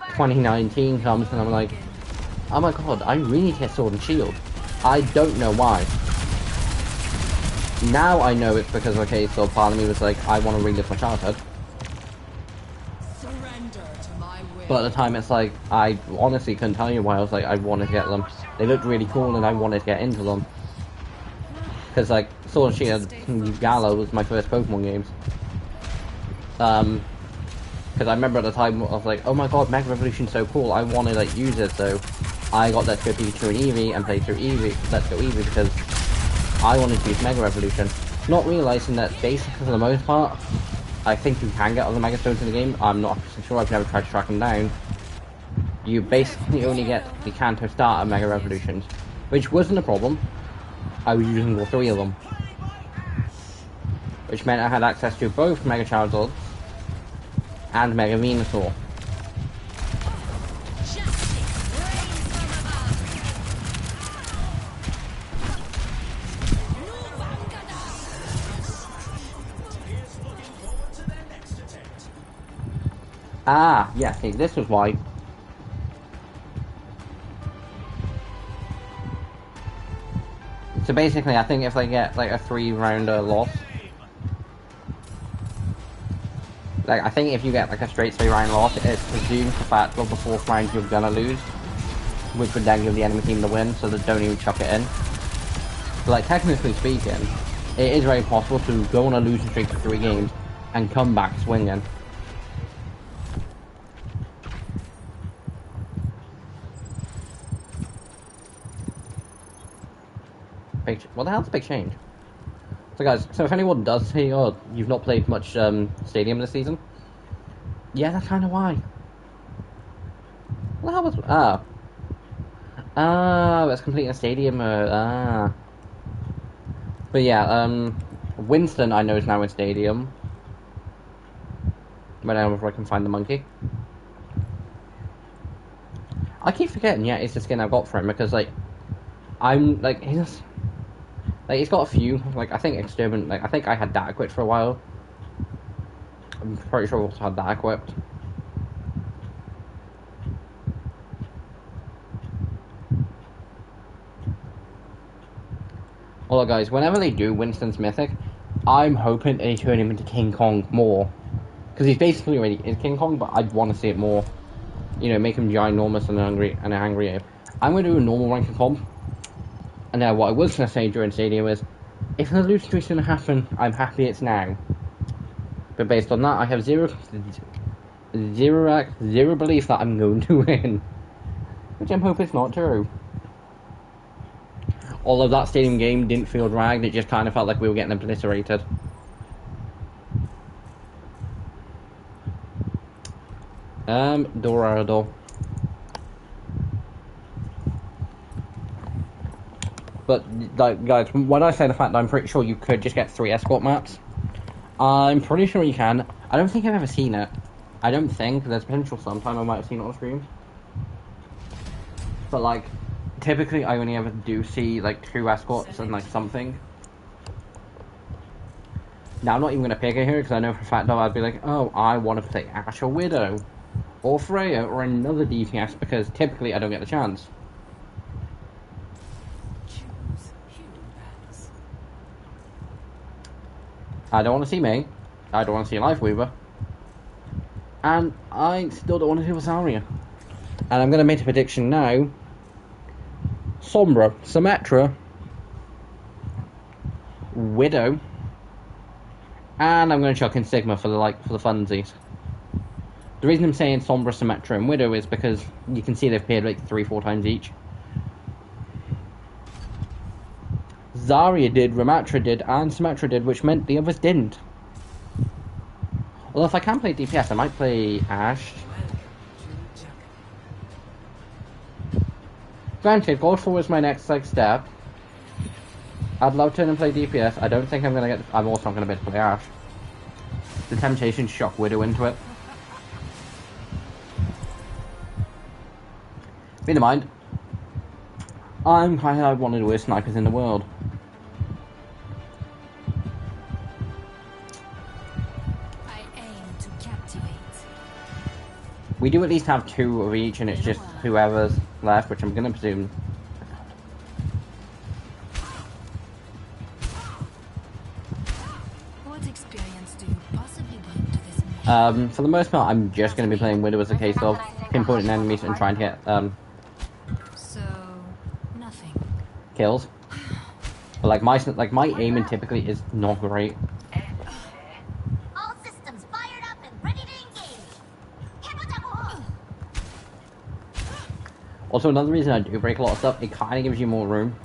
2019 comes and I'm like, oh my god, I really need to get Sword and Shield. I don't know why. Now I know it's because, okay, so part of me was like, I want to relive my childhood. Surrender to my will. But at the time, it's like, I honestly couldn't tell you why. I was like, I wanted to get them. They looked really cool and I wanted to get into them. Because, like, Sword and Shield Gala was my first Pokemon games. Because I remember at the time, I was like, oh my god, Mega Revolution's so cool, I want to, like, use it, so I got Let's Go Pikachu and Eevee and played through Let's Go Eevee, because I wanted to use Mega Revolution. Not realising that, basically, for the most part, I think you can get other Mega Stones in the game. I'm not sure, I've never tried to track them down. You basically only get the Kanto starter Mega Revolutions, which wasn't a problem. I was using all 3 of them. Which meant I had access to both Mega Charizards and Mega Venusaur. Ah, yeah, see, this was why. So basically, I think if they get, like, a 3-rounder loss, like, I think if you get, like, a straight 3-round loss, it presumes the fact of the 4th round you're gonna lose, which would then give the enemy team the win, so they don't even chuck it in. But, like, technically speaking, it is very possible to go on a losing streak for 3 games and come back swinging. What the hell's Big Change? So guys, so if anyone does say, oh, you've not played much Stadium this season, yeah, that's kind of why. What the hell was... it's completing a Stadium, But yeah, Winston I know is now in Stadium. Whenever I can find the monkey. I keep forgetting, yeah, it's the skin I've got for him, because, like, I'm, like, he's got a few, like, I think Exterminate, like, I think I had that equipped for a while. I'm pretty sure I also had that equipped. Although, guys, whenever they do Winston's Mythic, I'm hoping they turn him into King Kong more. Because he's basically already is King Kong, but I'd want to see it more. You know, make him ginormous and angry ape. I'm going to do a normal ranking comp. And now what I was going to say during Stadium is, if the losing streak's going to happen, I'm happy it's now. But based on that, I have zero belief that I'm going to win. Which I'm hoping is not true. Although that Stadium game didn't feel dragged, it just kind of felt like we were getting obliterated. Dorado. But, like, guys, when I say the fact that I'm pretty sure you could just get 3 escort maps, I'm pretty sure you can. I don't think I've ever seen it. I don't think. There's potential sometime I might have seen it on stream. But, like, typically I only ever do see, like, 2 escorts and, like, something. Now, I'm not even going to pick it here, because I know for a fact that I'd be like, oh, I want to play Ash or Widow, or Freya, or another DPS, because typically I don't get the chance. I don't want to see May. I don't want to see Lifeweaver. And I still don't want to see Rosaria. And I'm going to make a prediction now. Sombra, Symmetra, Widow, and I'm going to chuck in Sigma for the funsies. The reason I'm saying Sombra, Symmetra, and Widow is because you can see they've appeared like 3-4 times each. Zarya did, Ramatra did, and Symmetra did, which meant the others didn't. Although if I can play DPS, I might play Ash. Granted, God 4 is my next step. I'd love to play DPS. I don't think I'm gonna get. I'm also not gonna be able to play Ash. The temptation to shock Widow into it. Bear in mind, I'm kind of one of the worst snipers in the world. We do at least have 2 of each, and it's just whoever's left, which I'm gonna presume. What experience do you possibly bring to this mission? For the most part, I'm just gonna be playing Widow as a case of pinpointing enemies and trying to get So, nothing. kills. But my aiming typically is not great. All systems fired up and ready to engage. 해보자고. Also, another reason I do break a lot of stuff, it kind of gives you more room.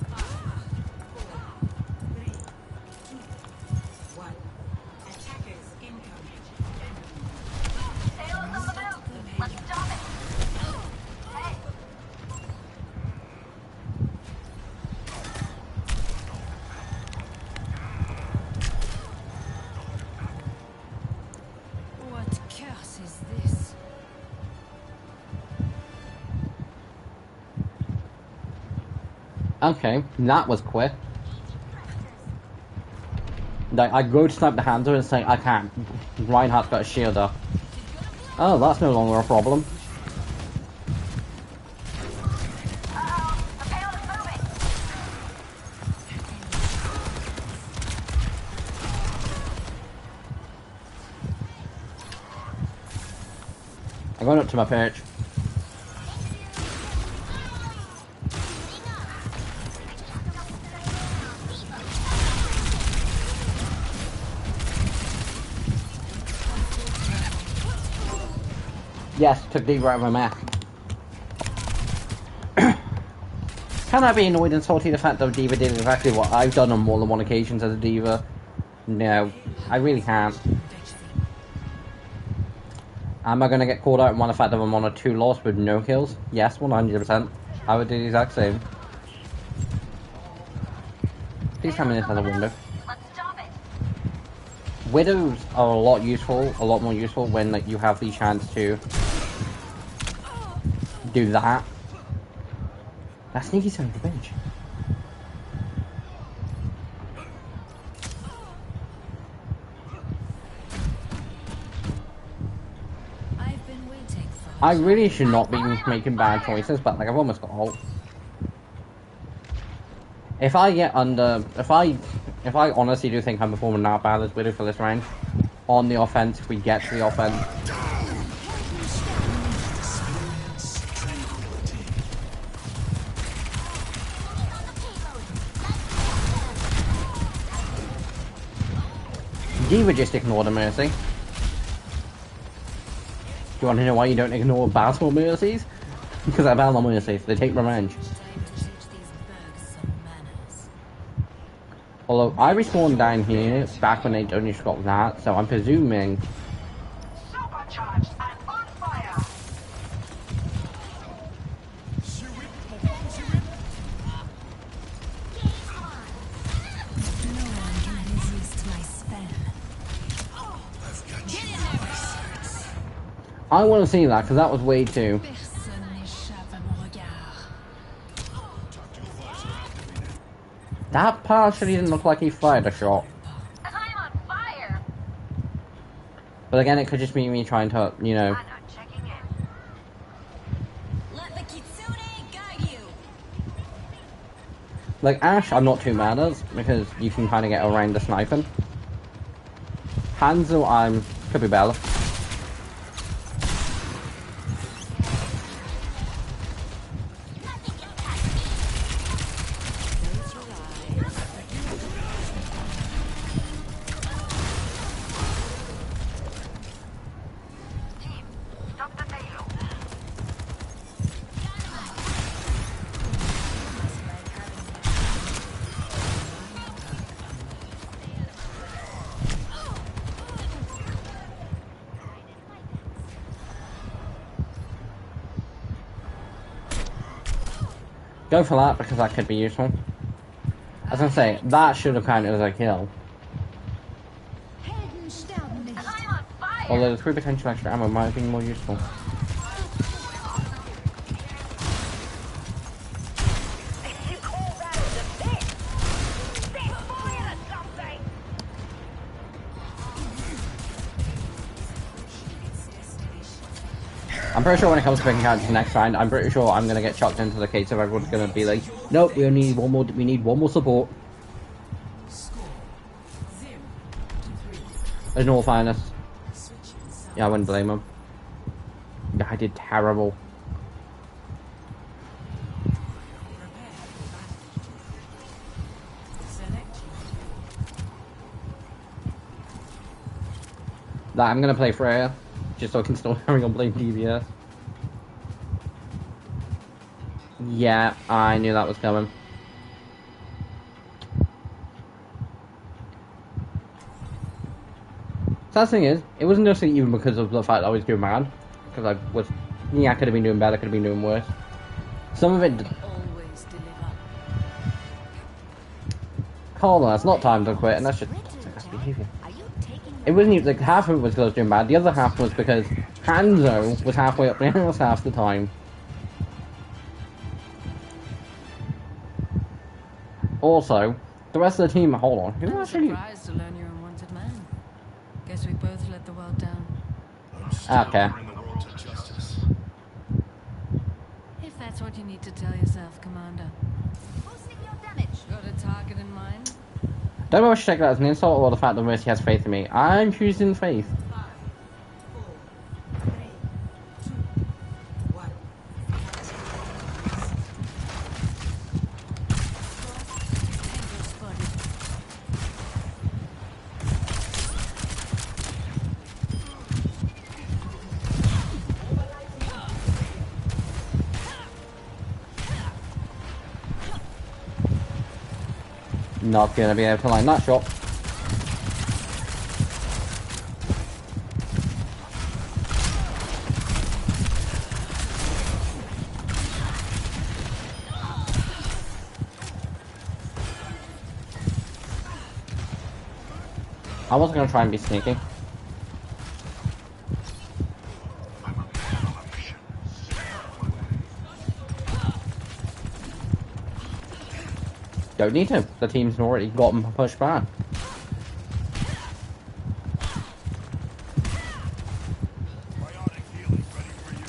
Let's stop it. Hey. What curse is this? Okay, that was quick. Like, I go to snipe the Hanzo and say, I can't. Reinhardt's got a shield up. Oh, that's no longer a problem. Uh-oh. The payload is moving. I'm going up to my perch. Yes, took D right out of my mouth. Can I be annoyed and salty the fact that Diva did exactly what I've done on more than one occasion as a Diva? No, I really can't. Am I going to get called out on the fact that I'm on a 2 loss with no kills? Yes, 100%. I would do the exact same. Please tell me this has a window. Let's stop it. Widows are a lot more useful when like you have the chance to do that. That sneaky son of a bitch. I've been waiting for I really should not be making bad choices, but like I've almost got ult. If I get under, if I honestly do think I'm performing that bad as Widow for this round, on the offense, if we get to the offense, Diva just ignored a mercy. Do you want to know why you don't ignore battle mercies? Because I battle mercies, they take revenge. time to teach these bugs some manners. Although I respawned down here back when they only got that, so I'm presuming. Supercharged and on fire. No one can resist my spell. Get in there! I want to see that because that was way too. Personne n'échappe à mon regard. That partially didn't look like he fired a shot. I'm on fire. But again, it could just be me trying to, you know. I'm not checking in. Let the kitsune guide you. Like Ash, I'm not too mad at because you can kind of get around the sniping. Hanzo, could be better. Nothing can catch me. Team, stop the payload. Go for that because that could be useful. I was gonna say, that should have counted as a kill. Helden sterben nicht. I'm on fire. Although the 3 potential extra ammo might have been more useful. You call that a defense? Set fire to something. I'm pretty sure when it comes to picking characters next round, I'm pretty sure I'm gonna get chucked into the case of everyone's gonna be like, nope, we only need one more. We need one more support. In all fairness, yeah, I wouldn't blame him. Yeah, I did terrible. That I'm gonna play Freya, just so I can still carry on playing DBS. Yeah, I knew that was coming. Sad thing is, it wasn't just even because of the fact that I was doing bad, because I was, yeah, I could have been doing better, I could have been doing worse. Some of it. Always deliver. Hold on, it's not time to quit, and that's just toxic behavior. It wasn't even like half of it was because I was doing bad. The other half was because Hanzo was halfway up the house half the time. Also, the rest of the team. Hold on, who I'm actually? surprised to learn you're a wanted man. Guess we both let the world down. I'm still Okay. bring the world to justice. If that's what you need to tell yourself, Commander. Boosting your damage. Got a target in mind? Don't know if I should take that as an insult or the fact that Mercy has faith in me. I'm choosing faith. 5, 4, 3, 2, 1. Tango spotted. Not gonna be able to line that shot. I wasn't gonna try and be sneaky. Don't need to. The team's already got him pushed back. Bionic healing ready for you.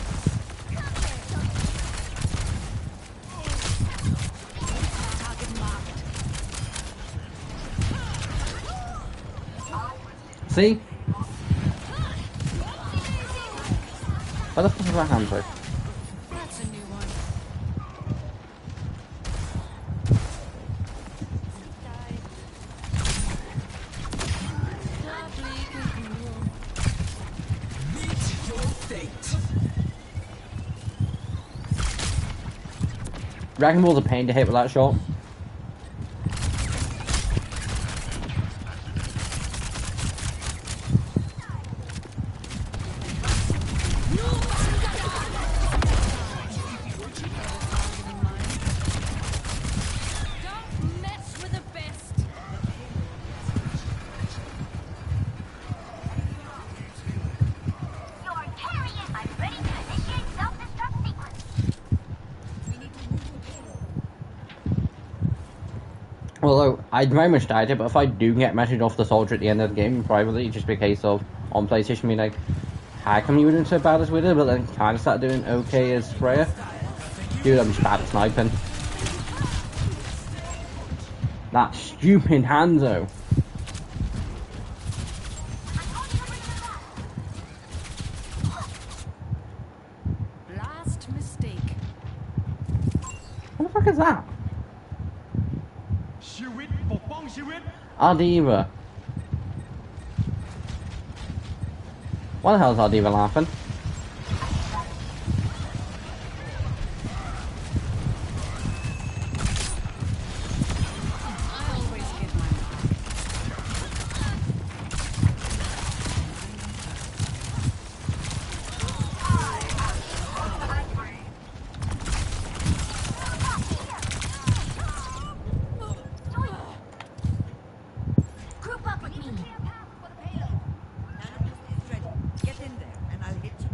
Target marked. See? Where the fuck is that hand with? That's a new one. Lovely cocoon. Meet your fate. Dragon Ball's a pain to hit with that shot. Don't mess with the best. You're carrying. I'm ready to initiate self-destruct sequence. Although, I'd very much doubt it, but if I do get messaged off the soldier at the end of the game, privately, it'd just be a case of, on PlayStation, being like, how come you were doing so bad as Widow, but then kind of started doing okay as Freya? Dude, I'm just bad at sniping. That stupid Hanzo. Last mistake. What the fuck is that? ชีวิตปกป้องชีวิต Ardiva. Why the hell is Ardiva laughing? I always get my mark. Group up with me. Nano boost is ready. Get in there and I'll hit you.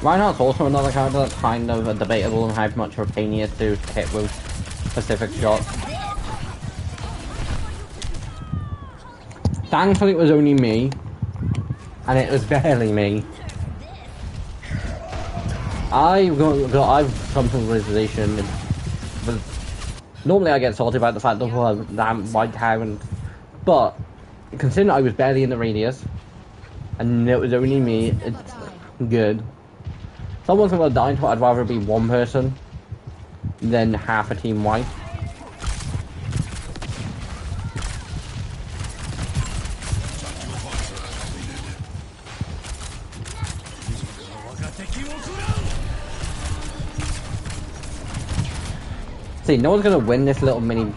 Reinhardt's also another character that's kind of debatable and how much of a pain he is to hit with specific shots. Thankfully it was only me, and it was barely me. I've come to the realization that normally I get salty about the fact that I'm white haven't, but considering I was barely in the radius, and it was only me, it's good. Someone's gonna die to it, I'd rather be one person than half a team white. See, no one's gonna win this little mini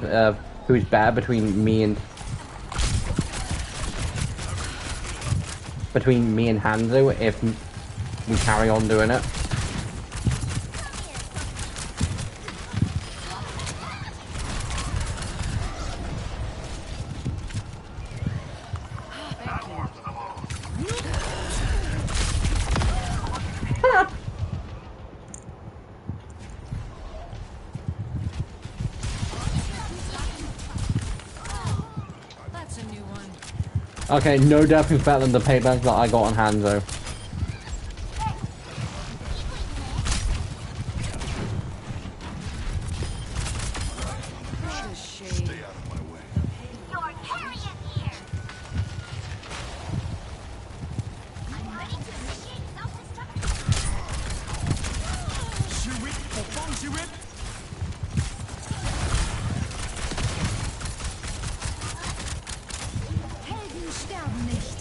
who's better between me and Hanzo if we carry on doing it. That's a new one. Okay, no doubt is better than the payback that I got on Hanzo. What a shame. Your carrion here. I'm ready to initiate self-destruction. Helden sterben nicht.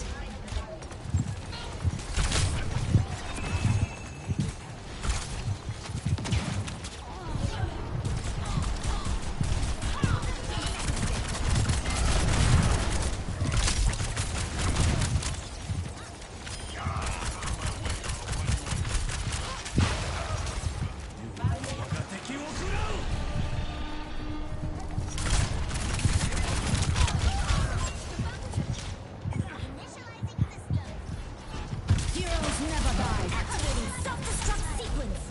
Heroes never die. Activating self-destruct sequence.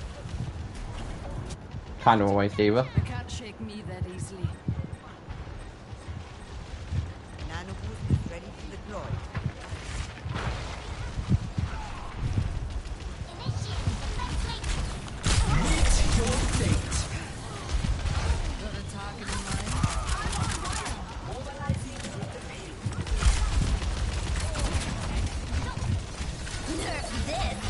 Kind of a waste either. You can't shake me that easily. Nano boost is ready to deploy. Initiating defense matrix. Meet your fate. Got a target in mind? Nerf this.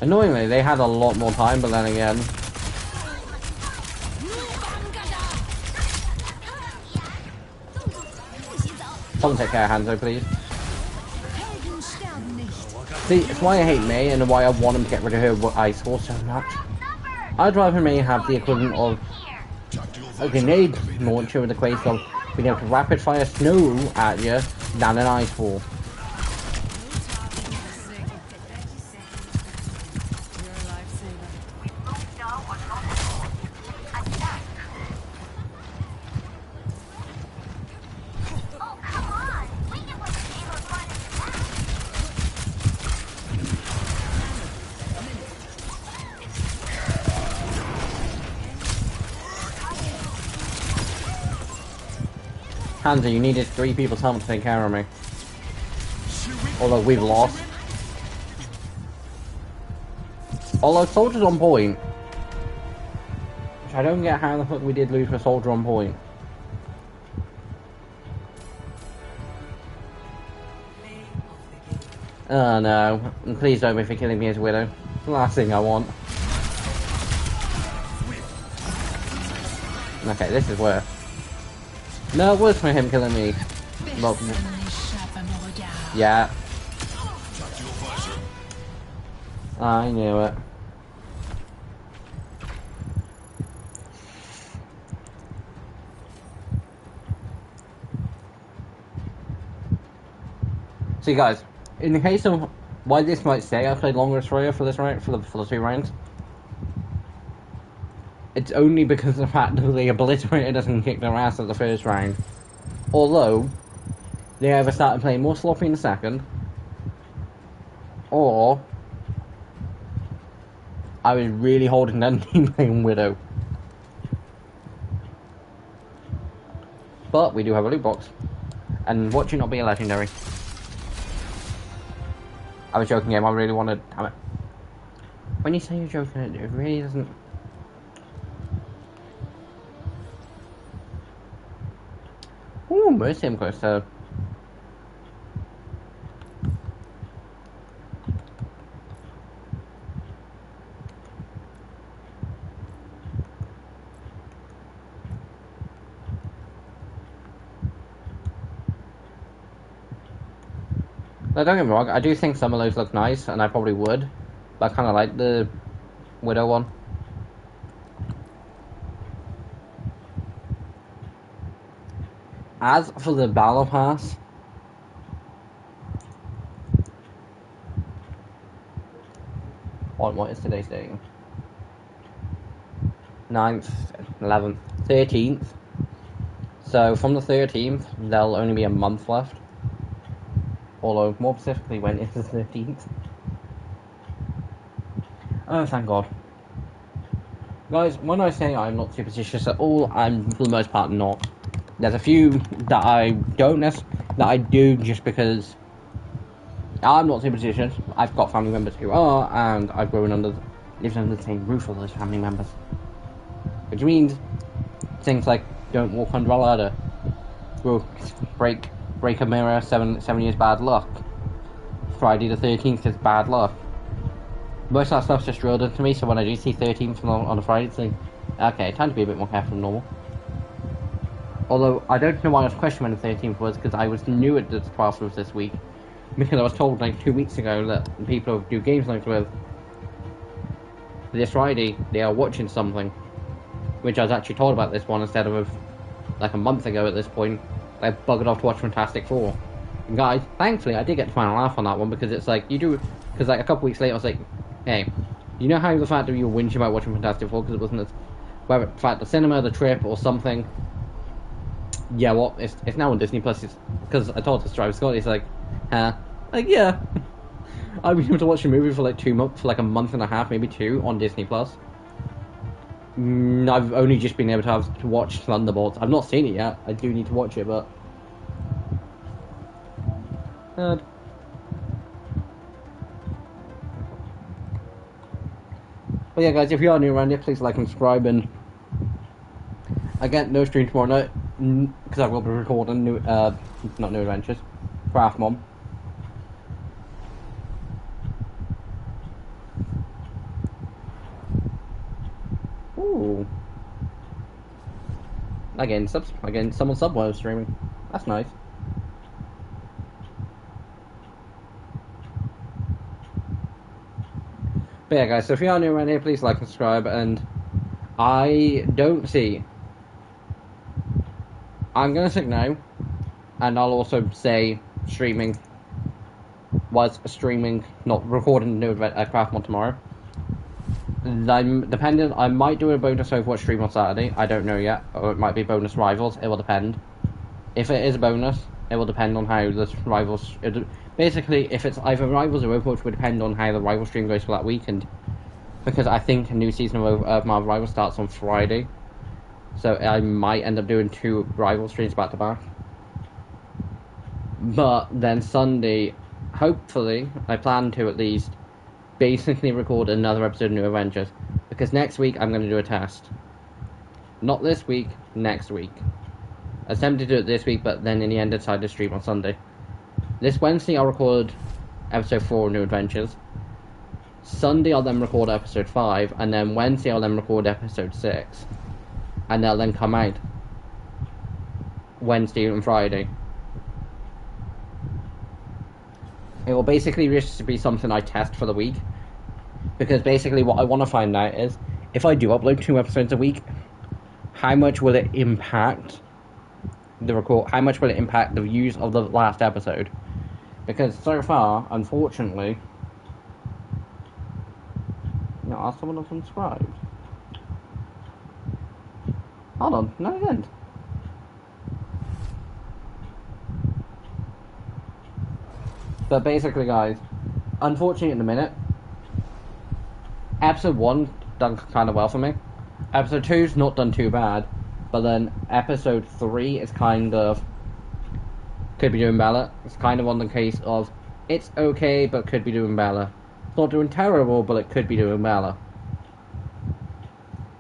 Annoyingly, they had a lot more time, but then again, someone take care of Hanzo, please. Helden sterben nicht. See, it's why I hate May and why I want him to get rid of her ice force so much. I'd rather May have the equivalent of a grenade launcher with the equation of being able to rapid fire snow at you than an ice wall. You're a lifesaver. Oh, come on. We knew what the game was running to. Hanzo, you needed 3 people's help to take care of me. Although we've lost. Although Soldier's on point. Which I don't get how the fuck we did lose for Soldier on point. Oh no. And please don't be for killing me as Widow. It's the last thing I want. Okay, this is worse. No, worse for him killing me. Well, yeah. I knew it. See, guys, in the case of why this might say I played longer Destroyer for this round, for the 2 rounds, it's only because of the fact that the Obliterator doesn't kick their ass at the first round. Although, they either started playing more sloppy in the second, or I was really holding them team playing Widow. But we do have a loot box. And watch it not be a legendary. I was joking, game. I really wanted. Damn it. When you say you're joking, it really doesn't. Ooh, Mercy, I'm close to. Now, don't get me wrong, I do think some of those look nice, and I probably would, but I kind of like the Widow one. As for the Battle Pass, what is today's date? 9th, 11th, 13th. So from the 13th, there'll only be a month left. Although, more specifically, when it's the 13th. Oh, thank God. Guys, when I say I'm not superstitious at all, I'm for the most part not. There's a few that I don't that I do just because I'm not superstitious. I've got family members who are, and I've lived under the same roof with those family members. Which means things like don't walk under a ladder, break a mirror, 7 years bad luck. Friday the 13th is bad luck. Most of that stuff's just drilled into me, so when I do see 13th on a Friday, it's like, okay, time to be a bit more careful than normal. Although, I don't know why I was questioning when the 13th was, because I was new at the 12th was this week. Because I was told like 2 weeks ago that the people who do games nights with, this Friday, they are watching something. Which I was actually told about this one instead of like a month ago at this point. I buggered off to watch Fantastic Four. And guys, thankfully I did get the final laugh on that one, because it's like, you do, because like a couple weeks later I was like, hey, you know how the fact that you were whinging about watching Fantastic Four because it wasn't as, whether the fact the cinema, the trip, or something, yeah, well, it's now on Disney Plus, because I told this driver Scott, he's like, huh? Like, yeah. I've been able to watch a movie for like 2 months, for like a month and a half, maybe 2, on Disney Plus. I've only just been able to watch Thunderbolts. I've not seen it yet. I do need to watch it, but but yeah, guys, if you are new around here, please like and subscribe. And again, no stream tomorrow night because I will be recording not New Adventures, Craft Mom. Ooh. Again, someone sub while I was streaming. That's nice. But yeah, guys, so if you are new around here, please like and subscribe. And I don't see. I'm gonna click now, and I'll also say streaming was streaming, not recording the new Craft Mod tomorrow. I'm dependent. I might do a bonus Overwatch stream on Saturday. I don't know yet, or it might be bonus Rivals. It will depend. If it is a bonus, it will depend on how the Rivals. Basically, if it's either Rivals or Overwatch, will depend on how the Rival stream goes for that weekend. Because I think a new season of Marvel Rivals starts on Friday, so I might end up doing 2 Rival streams back to back. But then Sunday, hopefully, I plan to at least basically record another episode of New Avengers, because next week I'm going to do a test. Not this week, next week. I attempted to do it this week, but then in the end I decided to stream on Sunday. This Wednesday I'll record episode 4 of New Adventures. Sunday I'll then record episode 5, and then Wednesday I'll then record episode 6. And they'll then come out Wednesday and Friday. It will basically just be something I test for the week. Because basically what I want to find out is, if I do upload 2 episodes a week, how much will it impact the how much will it impact the views of the last episode? Because so far, unfortunately, are someone unsubscribed? Hold on, no, it didn't. But basically, guys, unfortunately, at the minute, episode 1 done kind of well for me. Episode 2's not done too bad, but then episode 3 is kind of could be doing better. It's kind of on the case of it's okay, but could be doing better. It's not doing terrible, but it could be doing better.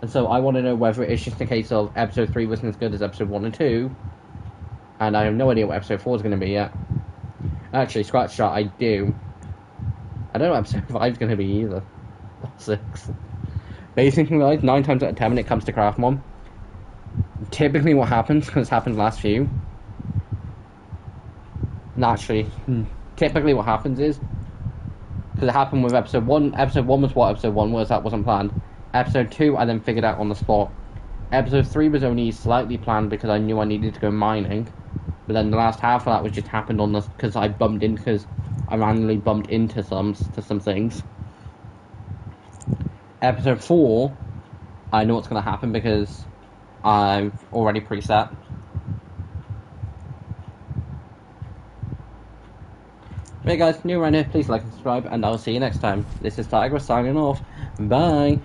And so I want to know whether it's just a case of episode 3 wasn't as good as episode 1 and 2, and I have no idea what episode 4 is going to be yet. Actually, scratch that, I do. I don't know what episode 5 is going to be either. Or 6. Basically, guys, 9 times out of 10 when it comes to Craftmon, typically what happens, because it's happened last few, naturally, typically what happens is, because it happened with episode 1, episode 1 was what episode 1 was, that wasn't planned. Episode 2, I then figured out on the spot. Episode 3 was only slightly planned because I knew I needed to go mining, but then the last half of that was just happened on this, because I randomly bumped into some things. Episode 4, I know what's going to happen because I've already preset. Hey guys, new around here, please like and subscribe, and I'll see you next time. This is Tiger signing off. Bye!